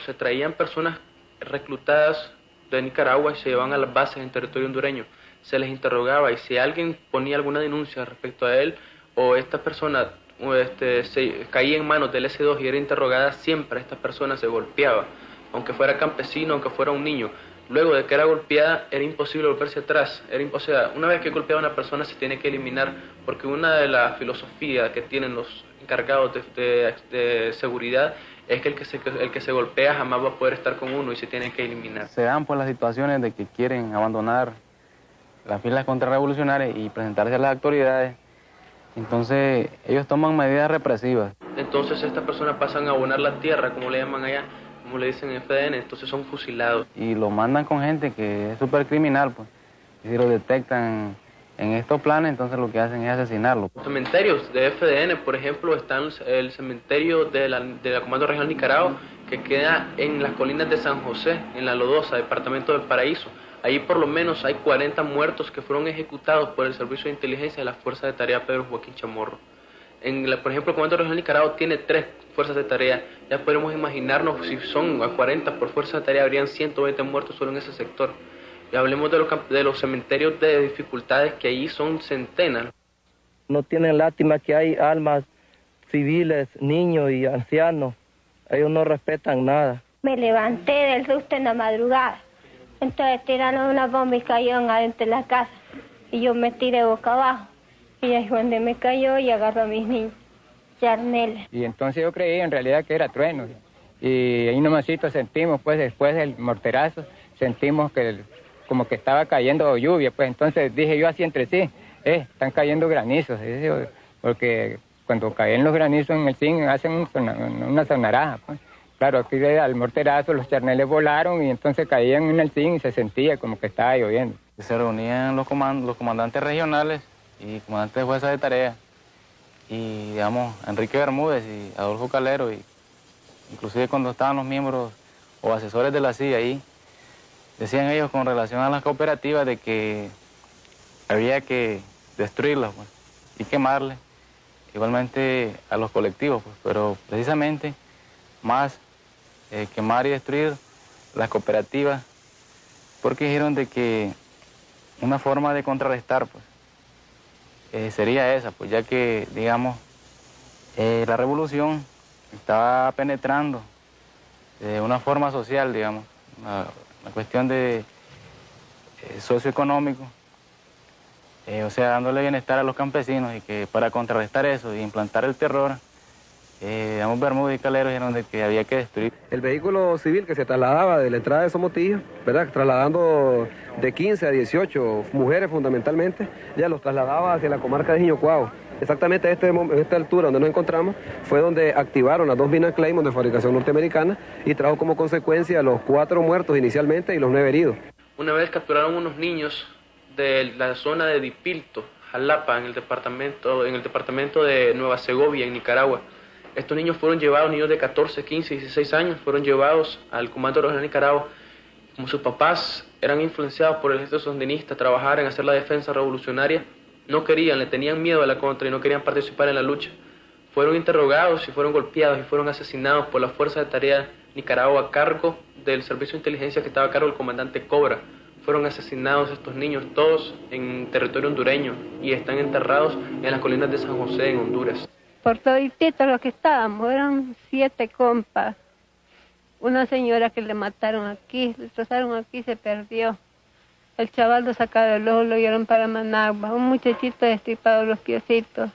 Se traían personas reclutadas de Nicaragua y se llevaban a las bases en territorio hondureño. Se les interrogaba y si alguien ponía alguna denuncia respecto a él o esta persona se caía en manos del S2 y era interrogada, siempre esta persona se golpeaba, aunque fuera campesino, aunque fuera un niño. Luego de que era golpeada, era imposible volverse atrás. Una vez que golpeaba a una persona se tiene que eliminar, porque una de las filosofías que tienen los encargados de seguridad es que el que se golpea jamás va a poder estar con uno y se tiene que eliminar. Se dan pues las situaciones de que quieren abandonar las filas contrarrevolucionarias y presentarse a las autoridades, entonces ellos toman medidas represivas. Entonces estas personas pasan a abonar la tierra, como le llaman allá, como le dicen en FDN, entonces son fusilados. Y lo mandan con gente que es súper criminal, pues, y si lo detectan en estos planes, entonces lo que hacen es asesinarlo. Los cementerios de FDN, por ejemplo, están el cementerio de la Comando Regional Nicaragua, que queda en las colinas de San José, en La Lodosa, departamento del Paraíso. Ahí por lo menos hay 40 muertos que fueron ejecutados por el Servicio de Inteligencia de la Fuerza de Tarea Pedro Joaquín Chamorro. Por ejemplo, el Comando Regional Nicaragua tiene 3 fuerzas de tarea. Ya podemos imaginarnos si son a 40 por fuerza de tarea, habrían 120 muertos solo en ese sector. Y hablemos de los cementerios de dificultades, que ahí son centenas. No tienen lástima que hay almas civiles, niños y ancianos. Ellos no respetan nada. Me levanté del susto en la madrugada. Entonces tiraron una bomba y cayó adentro de la casa. Y yo me tiré boca abajo. Y ahí fue donde me cayó y agarró a mis niños. Yarnel. Y entonces yo creí en realidad que era trueno. Y ahí nomasito sentimos, pues después del morterazo, sentimos que como que estaba cayendo lluvia. Pues entonces dije yo así entre sí, están cayendo granizos. Porque cuando caen los granizos en el zinc hacen una sonaraja. Pues. Claro, aquí al morterazo los charneles volaron y entonces caían en el zinc y se sentía como que estaba lloviendo. Se reunían los comandantes regionales y comandantes de fuerzas de tarea. Y, digamos, Enrique Bermúdez y Adolfo Calero, y inclusive cuando estaban los miembros o asesores de la CIA ahí, decían ellos con relación a las cooperativas de que había que destruirlas, pues, y quemarlas, igualmente a los colectivos, pues, pero precisamente más quemar y destruir las cooperativas, porque dijeron de que una forma de contrarrestar, pues, sería esa, pues, ya que, digamos, la revolución estaba penetrando de una forma social, digamos, una cuestión de socioeconómico, o sea, dándole bienestar a los campesinos, y que para contrarrestar eso e implantar el terror, digamos, Bermúdez y Calero dijeron de que había que destruir. El vehículo civil que se trasladaba de la entrada de Somotillo, ¿verdad?, trasladando de 15 a 18 mujeres fundamentalmente, ya los trasladaba hacia la comarca de Jiñocuao. Exactamente a esta altura donde nos encontramos fue donde activaron las 2 minas Claymore de fabricación norteamericana y trajo como consecuencia los 4 muertos inicialmente y los 9 heridos. Una vez capturaron unos niños de la zona de Dipilto, Jalapa, en el departamento de Nueva Segovia, en Nicaragua. Estos niños fueron llevados, niños de 14, 15, 16 años, fueron llevados al Comando Regional de Nicaragua. Como sus papás eran influenciados por el ejército sandinista, trabajar en hacer la defensa revolucionaria, no querían, le tenían miedo a la contra y no querían participar en la lucha. Fueron interrogados y fueron golpeados y fueron asesinados por las fuerzas de tarea Nicaragua a cargo del servicio de inteligencia que estaba a cargo del comandante Cobra. Fueron asesinados estos niños, todos en territorio hondureño, y están enterrados en las colinas de San José, en Honduras. Por todititos los que estábamos, eran 7 compas. Una señora que le mataron aquí, le trozaron aquí, se perdió. El chaval lo sacaron del ojo, lo llevaron para Managua. Un muchachito destripado los piecitos.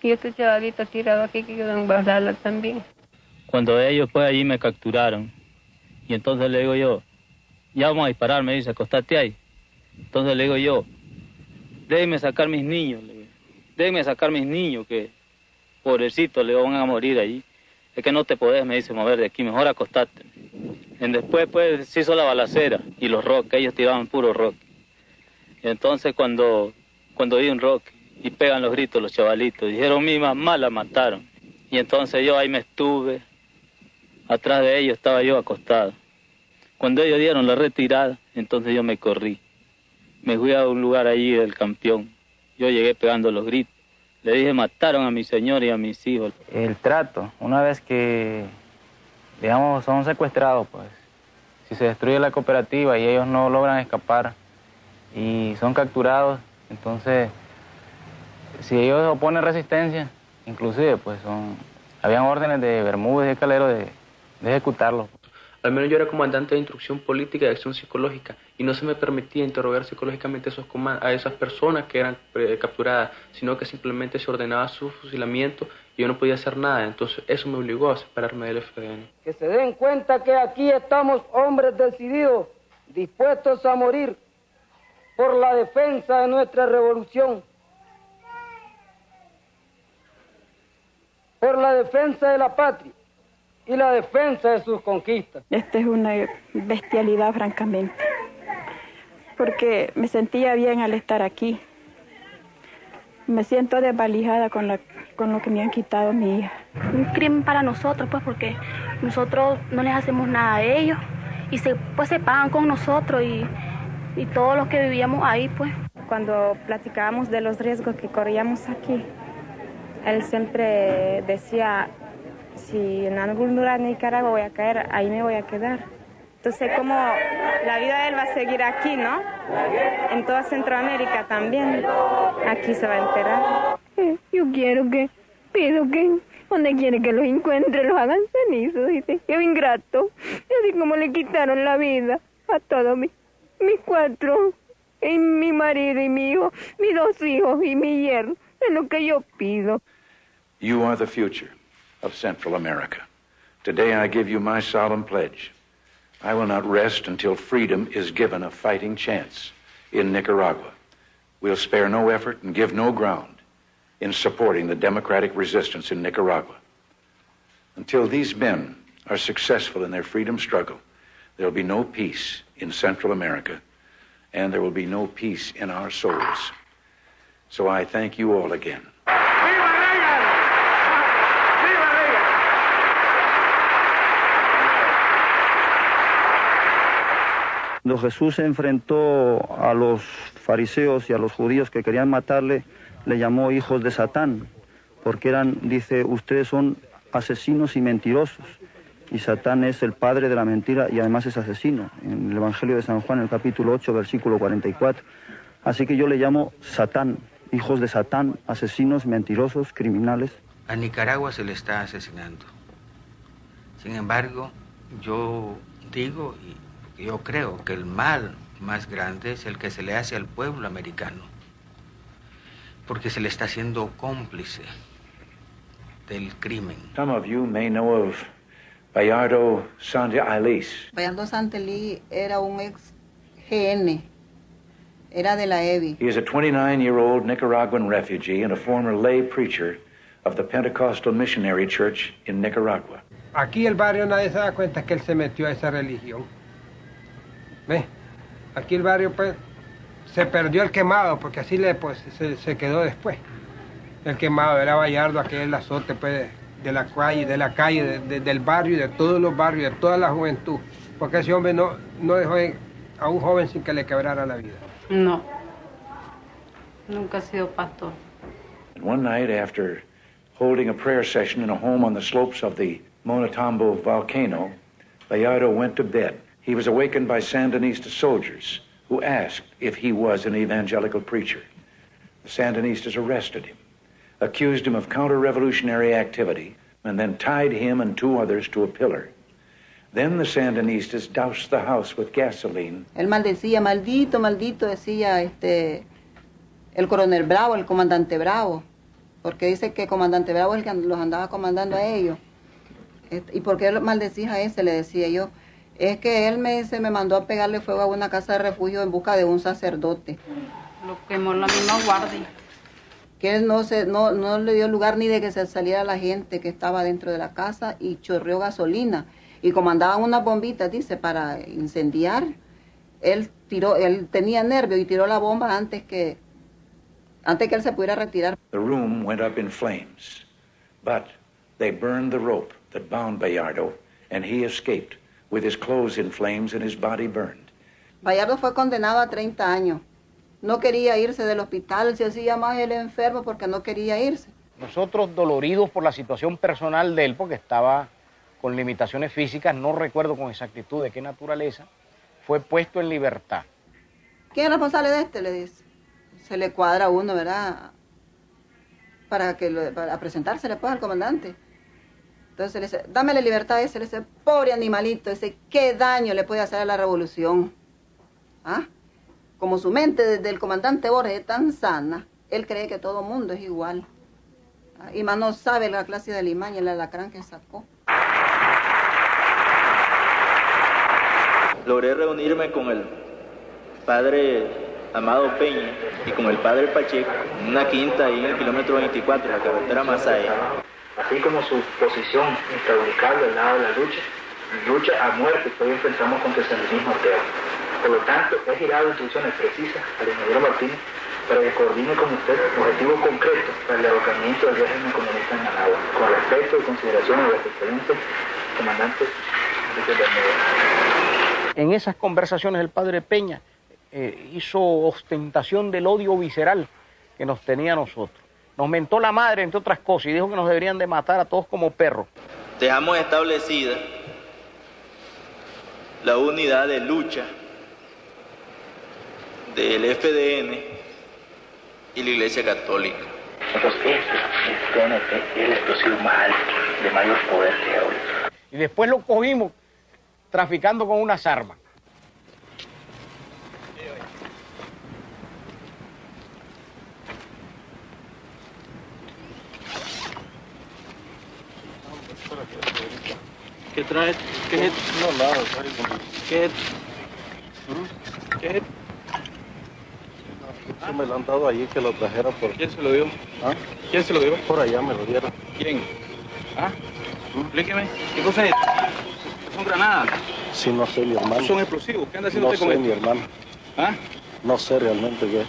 Y otro chavalito tirado aquí que quedó en Guadalajara también. Cuando ellos pues allí me capturaron, y entonces le digo yo, ya vamos a disparar, me dice, acostate ahí. Entonces le digo yo, déjenme sacar mis niños, déjenme sacar mis niños, que pobrecitos le van a morir allí. Es que no te podés, me dice, mover de aquí, mejor acostate. Después pues se hizo la balacera y los rock, ellos tiraban puro rock. Y entonces cuando di un rock y pegan los gritos los chavalitos, dijeron mi mamá la mataron. Y entonces yo ahí me estuve, atrás de ellos estaba yo acostado. Cuando ellos dieron la retirada, entonces yo me corrí. Me fui a un lugar allí del Campeón. Yo llegué pegando los gritos. Le dije, mataron a mi señor y a mis hijos. El trato, una vez que, digamos, son secuestrados, pues, si se destruye la cooperativa y ellos no logran escapar y son capturados, entonces, si ellos oponen resistencia, inclusive, pues, habían órdenes de Bermúdez y de Calero de ejecutarlos. Al menos yo era comandante de instrucción política y de acción psicológica, y no se me permitía interrogar psicológicamente a esas personas que eran capturadas, sino que simplemente se ordenaba su fusilamiento y yo no podía hacer nada. Entonces eso me obligó a separarme del FDN. Que se den cuenta que aquí estamos hombres decididos, dispuestos a morir por la defensa de nuestra revolución, por la defensa de la patria y la defensa de sus conquistas. Esta es una bestialidad, francamente, porque me sentía bien al estar aquí. Me siento desvalijada con lo que me han quitado a mi hija. Un crimen para nosotros, pues, porque nosotros no les hacemos nada a ellos y se pagan con nosotros y todos los que vivíamos ahí, pues. Cuando platicábamos de los riesgos que corríamos aquí, él siempre decía, si en algún lugar de Nicaragua voy a caer, ahí me voy a quedar. Entonces, como la vida de él va a seguir aquí, ¿no? En toda Centroamérica también, aquí se va a enterar. Yo pido que donde quiere que los encuentre, los hagan cenizos, dice. Qué ingrato. Y así como le quitaron la vida a todos mis 4, y mi marido y mi hijo, mis 2 hijos y mi yerno, es lo que yo pido. You are the future of Central America. Today I give you my solemn pledge. I will not rest until freedom is given a fighting chance in Nicaragua. We'll spare no effort and give no ground in supporting the democratic resistance in Nicaragua. Until these men are successful in their freedom struggle, there will be no peace in Central America, and there will be no peace in our souls. So I thank you all again. Cuando Jesús se enfrentó a los fariseos y a los judíos que querían matarle, le llamó hijos de Satán, porque eran, dice, ustedes son asesinos y mentirosos. Y Satán es el padre de la mentira y además es asesino. En el Evangelio de San Juan, en el capítulo 8, versículo 44. Así que yo le llamo Satán, hijos de Satán, asesinos, mentirosos, criminales. A Nicaragua se le está asesinando. Sin embargo, yo digo y yo creo que el mal más grande es el que se le hace al pueblo americano, porque se le está haciendo cómplice del crimen. Some of you may know of Bayardo Santeliz. Bayardo Santeliz era un ex GN, era de la EBI. He is a 29-year-old Nicaraguan refugee and a former lay preacher of the Pentecostal Missionary Church in Nicaragua. Aquí el barrio nadie se da cuenta que él se metió a esa religión. ¿Ve? Aquí el barrio pues se perdió el quemado, porque así se quedó después. El quemado era Bayardo, aquel azote pues de la calle, del barrio y de todos los barrios, de toda la juventud. Porque ese hombre no dejó a un joven sin que le quebrara la vida. No, nunca ha sido pastor. And one night after holding a prayer session in a home on the slopes of the Monotombo volcano, Bayardo went to bed. He was awakened by Sandinista soldiers who asked if he was an evangelical preacher. The Sandinistas arrested him, accused him of counter-revolutionary activity, and then tied him and 2 others to a pillar. Then the Sandinistas doused the house with gasoline. Él maldecía, maldito, maldito, decía el coronel Bravo, el comandante Bravo, porque dice que el comandante Bravo es el que los andaba comandando a ellos. ¿Y por qué maldecís a ese? Le decía yo. Es que él me mandó a pegarle fuego a una casa de refugio en busca de un sacerdote. Lo quemó la misma guardia. Que él no le dio lugar ni de que se saliera la gente que estaba dentro de la casa y chorreó gasolina. Y como andaban unas bombitas, dice, para incendiar, él tenía nervio y tiró la bomba antes que él se pudiera retirar. The room went up in flames, but they burned the rope that bound Bayardo, and he escaped with his clothes in flames and his body burned. Bayardo fue condenado a 30 años. No quería irse del hospital, se hacía más el enfermo porque no quería irse. Nosotros doloridos por la situación personal de él, porque estaba con limitaciones físicas, no recuerdo con exactitud de qué naturaleza, fue puesto en libertad. ¿Quién es responsable de este? Le dice. Se le cuadra a uno, ¿verdad? Para presentársele pues al comandante. Entonces le dice, dame la libertad a ese. Le dice, pobre animalito, dice, ¿qué daño le puede hacer a la revolución? ¿Ah? Como su mente del comandante Borges es tan sana, él cree que todo mundo es igual. ¿Ah? Y más no sabe la clase de limaña, el alacrán que sacó. Logré reunirme con el padre Amado Peña y con el padre Pacheco en una quinta ahí en el kilómetro 24, la carretera Masaya. Así como su posición intraubicable al lado de la lucha a muerte que hoy enfrentamos contra el sandinismo ateo. Por lo tanto, he girado instrucciones precisas al ingeniero Martínez para que coordine con usted objetivos concretos para el derrocamiento del régimen comunista en Managua, con respeto y consideración a los excelentes comandantes de Bermúdez. En esas conversaciones el padre Peña hizo ostentación del odio visceral que nos tenía a nosotros. Nos mentó la madre, entre otras cosas, y dijo que nos deberían de matar a todos como perros. Dejamos establecida la unidad de lucha del FDN y la Iglesia Católica. Entonces, este TNT es el explosivo más alto, de mayor poder que hay hoy. Y después lo cogimos traficando con unas armas. ¿Qué traes? ¿Qué es? No, nada, ¿Qué es? ¿Qué es? Eso me lo han dado allí que lo trajera por... ¿Quién se lo dio? ¿Ah? ¿Quién se lo dio? Por allá me lo dieron. ¿Quién? ¿Ah? Explíqueme, ¿qué cosa es esto? ¿Son granadas? Sí, no sé, mi hermano. ¿Son explosivos? ¿Qué anda haciendo No usted con sé, esto? mi hermano. ¿Ah? No sé realmente qué es.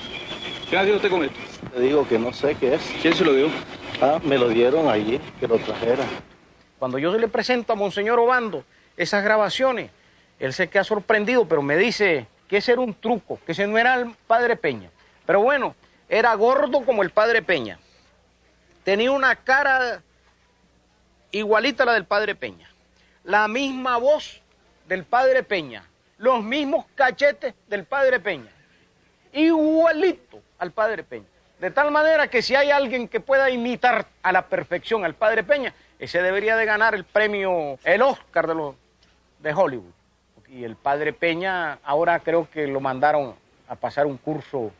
¿Qué anda haciendo usted con esto? Te digo que no sé qué es. ¿Quién se lo dio? Ah, me lo dieron allí, que lo trajera. Cuando yo le presento a Monseñor Obando esas grabaciones, él se queda sorprendido, pero me dice que ese era un truco, que ese no era el padre Peña. Pero bueno, era gordo como el padre Peña. Tenía una cara igualita a la del padre Peña. La misma voz del padre Peña. Los mismos cachetes del padre Peña. Igualito al padre Peña. De tal manera que si hay alguien que pueda imitar a la perfección al padre Peña, ese debería de ganar el premio, el Oscar de Hollywood. Y el padre Peña ahora creo que lo mandaron a pasar un curso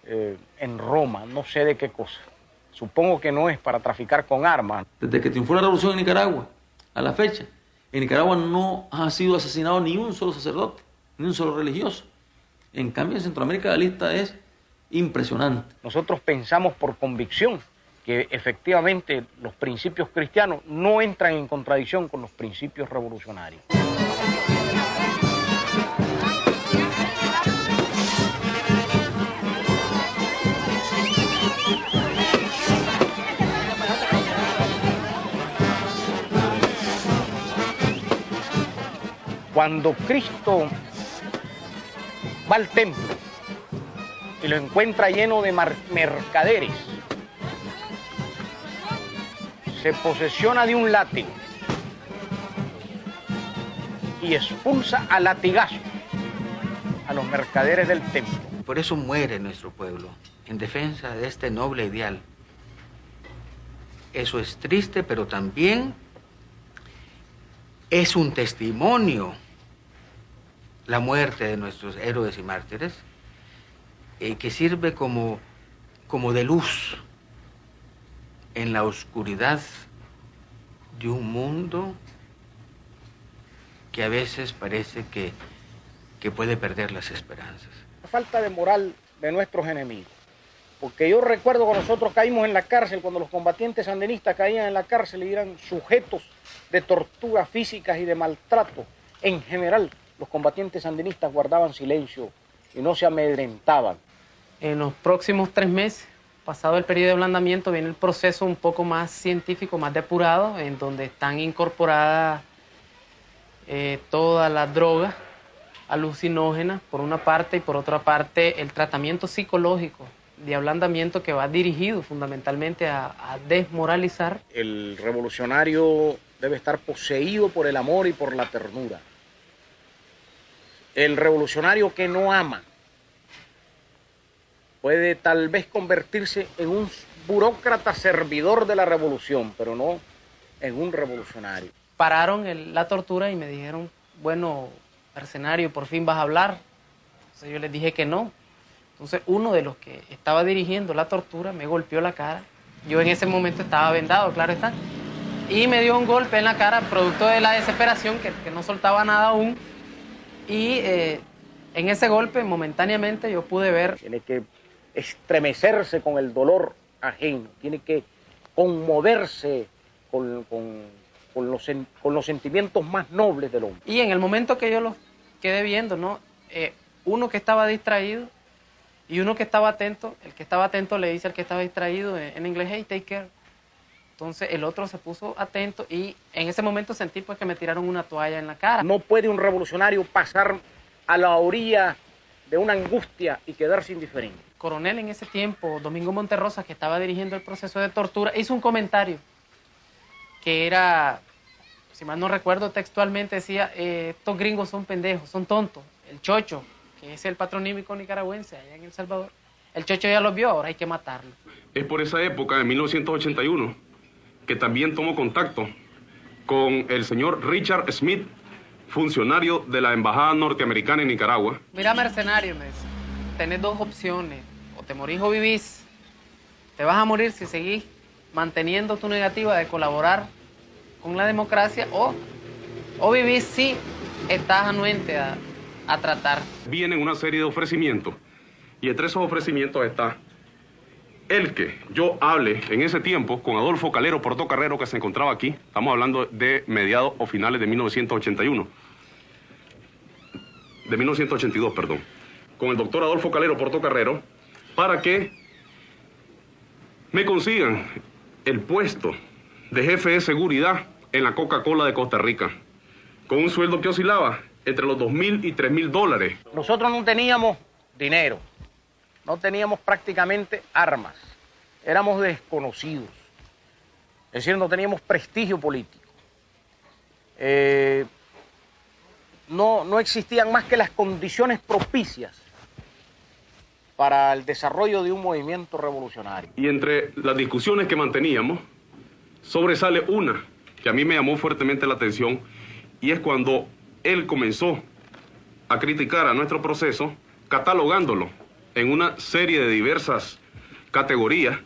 en Roma, no sé de qué cosa. Supongo que no es para traficar con armas. Desde que triunfó la revolución en Nicaragua, a la fecha, en Nicaragua no ha sido asesinado ni un solo sacerdote, ni un solo religioso. En cambio, en Centroamérica la lista es impresionante. Nosotros pensamos por convicción que efectivamente los principios cristianos no entran en contradicción con los principios revolucionarios. Cuando Cristo va al templo y lo encuentra lleno de mercaderes, se posesiona de un látigo y expulsa a latigazos a los mercaderes del templo. Por eso muere nuestro pueblo, en defensa de este noble ideal. Eso es triste, pero también es un testimonio la muerte de nuestros héroes y mártires, que sirve como de luz en la oscuridad de un mundo que a veces parece que puede perder las esperanzas. La falta de moral de nuestros enemigos. Porque yo recuerdo que nosotros caímos en la cárcel, cuando los combatientes sandinistas caían en la cárcel y eran sujetos de torturas físicas y de maltrato. En general, los combatientes sandinistas guardaban silencio y no se amedrentaban. En los próximos 3 meses, pasado el periodo de ablandamiento, viene el proceso un poco más científico, más depurado, en donde están incorporadas todas las drogas alucinógenas, por una parte, y por otra parte, el tratamiento psicológico de ablandamiento que va dirigido fundamentalmente a desmoralizar. El revolucionario debe estar poseído por el amor y por la ternura. El revolucionario que no ama puede tal vez convertirse en un burócrata servidor de la revolución, pero no en un revolucionario. Pararon la tortura y me dijeron, bueno, mercenario, por fin vas a hablar. Entonces yo les dije que no. Entonces uno de los que estaba dirigiendo la tortura me golpeó la cara. Yo en ese momento estaba vendado, claro está. Y me dio un golpe en la cara, producto de la desesperación, que no soltaba nada aún. Y en ese golpe, momentáneamente, yo pude ver... Tiene que estremecerse con el dolor ajeno, tiene que conmoverse con los sentimientos más nobles del hombre. Y en el momento que yo los quedé viendo, ¿no? Uno que estaba distraído y uno que estaba atento, el que estaba atento le dice al que estaba distraído en inglés, hey, take care. Entonces el otro se puso atento y en ese momento sentí pues que me tiraron una toalla en la cara. No puede un revolucionario pasar a la orilla de una angustia y quedarse indiferente. Coronel en ese tiempo, Domingo Monterrosa, que estaba dirigiendo el proceso de tortura, hizo un comentario que era, si mal no recuerdo textualmente, decía, estos gringos son pendejos, son tontos. El Chocho, que es el patronímico nicaragüense allá en El Salvador, el Chocho ya los vio, ahora hay que matarlo. Es por esa época, en 1981, que también tomó contacto con el señor Richard Smith, funcionario de la Embajada Norteamericana en Nicaragua. Mira, mercenario, me dice, tenés 2 opciones, o te morís o vivís. Te vas a morir si seguís manteniendo tu negativa de colaborar con la democracia, o vivís si estás anuente a tratar. Vienen una serie de ofrecimientos, y entre esos ofrecimientos está el que yo hable en ese tiempo con Adolfo Calero Portocarrero, que se encontraba aquí, estamos hablando de mediados o finales de 1982, perdón, con el doctor Adolfo Calero Portocarrero, para que me consigan el puesto de jefe de seguridad en la Coca-Cola de Costa Rica, con un sueldo que oscilaba entre los $2,000 y $3,000. Nosotros no teníamos dinero, no teníamos prácticamente armas, éramos desconocidos, es decir, no teníamos prestigio político. No existían más que las condiciones propicias para el desarrollo de un movimiento revolucionario. Y entre las discusiones que manteníamos, sobresale una que a mí me llamó fuertemente la atención, y es cuando él comenzó a criticar a nuestro proceso, catalogándolo en una serie de diversas categorías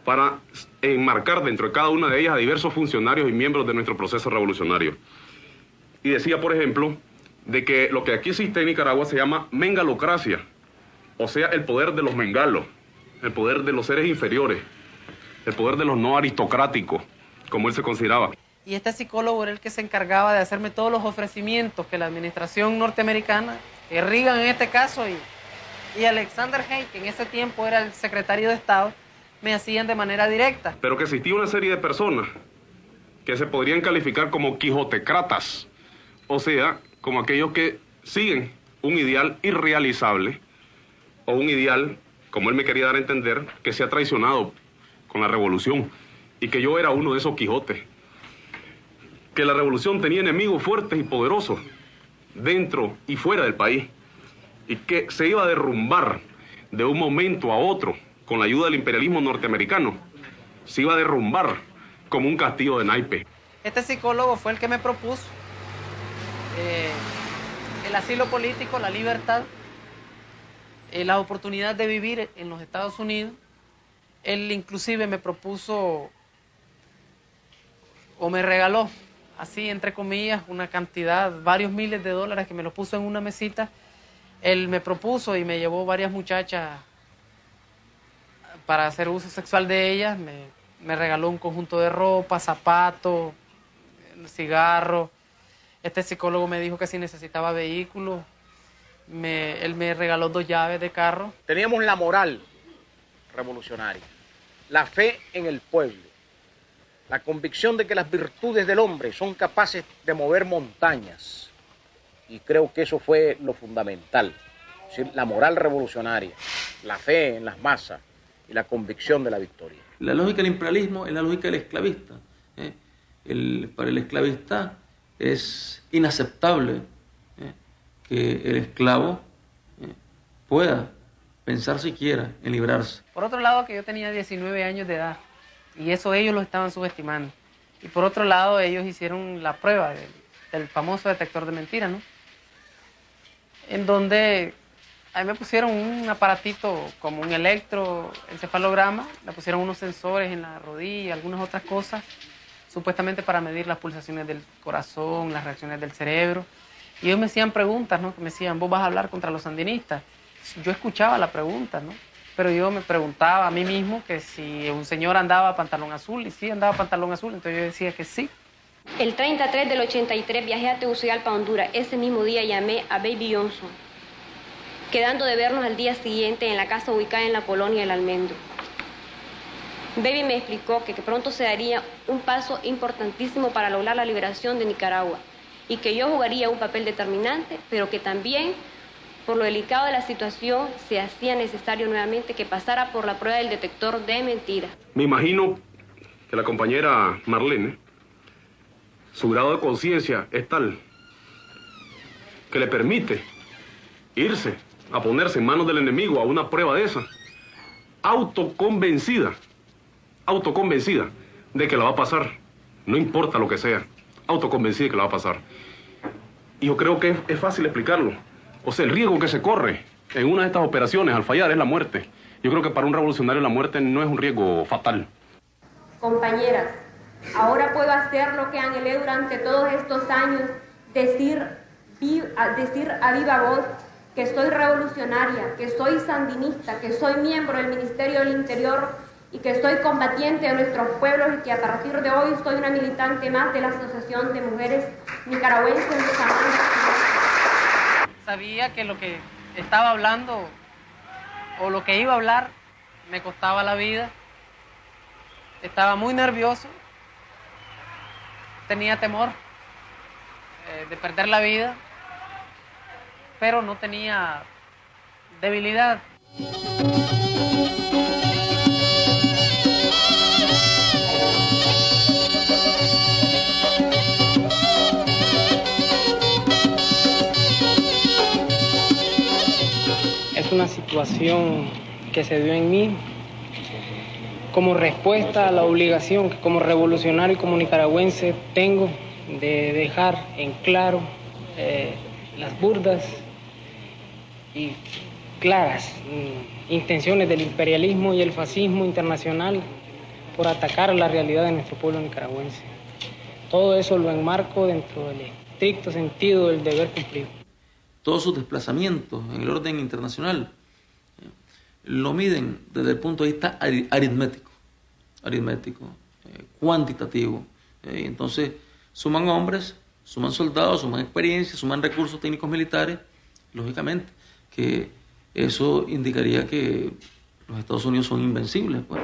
para enmarcar dentro de cada una de ellas a diversos funcionarios y miembros de nuestro proceso revolucionario. Y decía, por ejemplo, de que lo que aquí existe en Nicaragua se llama mengalocracia, o sea, el poder de los mengalos, el poder de los seres inferiores, el poder de los no aristocráticos, como él se consideraba. Y este psicólogo era el que se encargaba de hacerme todos los ofrecimientos que la administración norteamericana, Reagan en este caso, y Alexander Haig, que en ese tiempo era el secretario de Estado, me hacían de manera directa. Pero que existía una serie de personas que se podrían calificar como quijotecratas, o sea, como aquellos que siguen un ideal irrealizable, o un ideal, como él me quería dar a entender, que se ha traicionado con la revolución, y que yo era uno de esos Quijotes. Que la revolución tenía enemigos fuertes y poderosos dentro y fuera del país, y que se iba a derrumbar de un momento a otro con la ayuda del imperialismo norteamericano. Se iba a derrumbar como un castillo de naipes. Este psicólogo fue el que me propuso el asilo político, la libertad, la oportunidad de vivir en los Estados Unidos. Él inclusive me propuso, o me regaló, así entre comillas, una cantidad, varios miles de dólares, que me lo puso en una mesita. Él me propuso y me llevó varias muchachas para hacer uso sexual de ellas. Me regaló un conjunto de ropa, zapatos, cigarros. Este psicólogo me dijo que si necesitaba vehículos, él me regaló 2 llaves de carro. Teníamos la moral revolucionaria, la fe en el pueblo, la convicción de que las virtudes del hombre son capaces de mover montañas. Y creo que eso fue lo fundamental. Es decir, la moral revolucionaria, la fe en las masas y la convicción de la victoria. La lógica del imperialismo es la lógica del esclavista. Para el esclavista es inaceptable que el esclavo pueda pensar siquiera en librarse. Por otro lado, que yo tenía 19 años de edad, y eso ellos lo estaban subestimando. Y por otro lado, ellos hicieron la prueba del famoso detector de mentiras, ¿no? En donde a mí me pusieron un aparatito como un electroencefalograma, le pusieron unos sensores en la rodilla, algunas otras cosas, supuestamente para medir las pulsaciones del corazón, las reacciones del cerebro. Y ellos me hacían preguntas, ¿no? Que me decían, ¿vos vas a hablar contra los sandinistas? Yo escuchaba la pregunta, ¿no? Pero yo me preguntaba a mí mismo que si un señor andaba pantalón azul, y sí andaba pantalón azul, entonces yo decía que sí. El 33 del 83 viajé a Tegucigalpa, Honduras. Ese mismo día llamé a Baby Johnson, quedando de vernos al día siguiente en la casa ubicada en la colonia El Almendro. Baby me explicó que pronto se daría un paso importantísimo para lograr la liberación de Nicaragua y que yo jugaría un papel determinante, pero que también, por lo delicado de la situación, se hacía necesario nuevamente que pasara por la prueba del detector de mentiras. Me imagino que la compañera Marlene, su grado de conciencia es tal que le permite irse a ponerse en manos del enemigo a una prueba de esa, autoconvencida de que la va a pasar, no importa lo que sea, autoconvencida de que la va a pasar. Y yo creo que es fácil explicarlo. O sea, el riesgo que se corre en una de estas operaciones al fallar es la muerte. Yo creo que para un revolucionario la muerte no es un riesgo fatal. Compañeras, ahora puedo hacer lo que anhelé durante todos estos años, decir a viva voz que soy revolucionaria, que soy sandinista, que soy miembro del Ministerio del Interior y que soy combatiente de nuestros pueblos y que a partir de hoy soy una militante más de la Asociación de Mujeres Nicaragüenses de Samantha. Sabía que lo que estaba hablando o lo que iba a hablar me costaba la vida. Estaba muy nervioso, tenía temor de perder la vida, pero no tenía debilidad. Es una situación que se dio en mí como respuesta a la obligación que como revolucionario y como nicaragüense tengo de dejar en claro las burdas y claras intenciones del imperialismo y el fascismo internacional por atacar la realidad de nuestro pueblo nicaragüense. Todo eso lo enmarco dentro del estricto sentido del deber cumplido. Todos sus desplazamientos en el orden internacional lo miden desde el punto de vista aritmético, cuantitativo. Entonces, suman hombres, suman soldados, suman experiencia, suman recursos técnicos militares. Lógicamente, que eso indicaría que los Estados Unidos son invencibles, pues.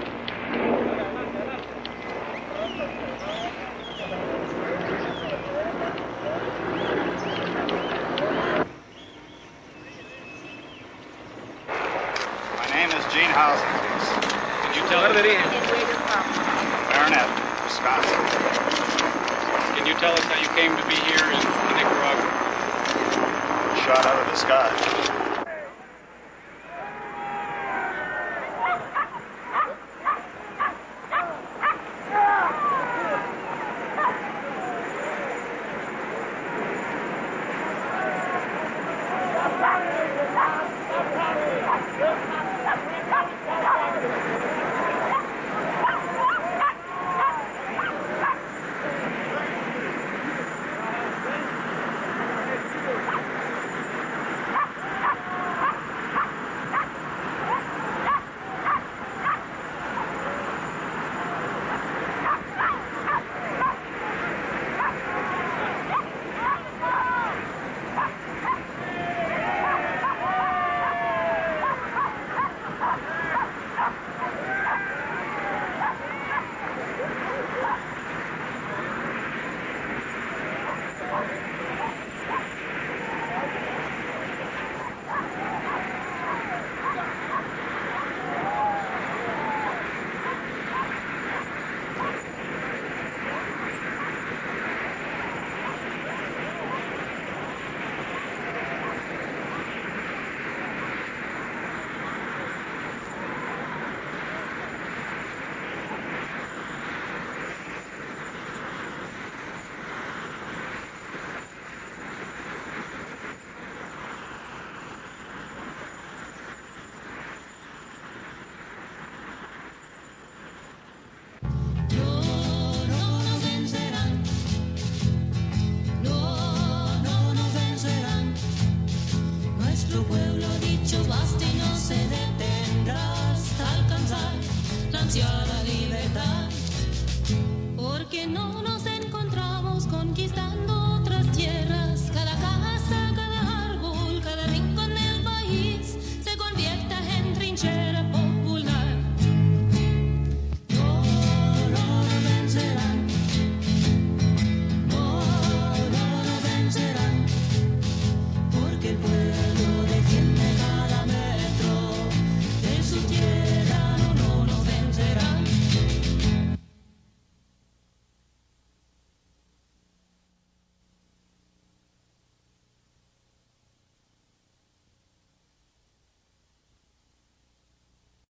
Barnett, Wisconsin. Can you tell us how you came to be here in Nicaragua? Shot out of the sky.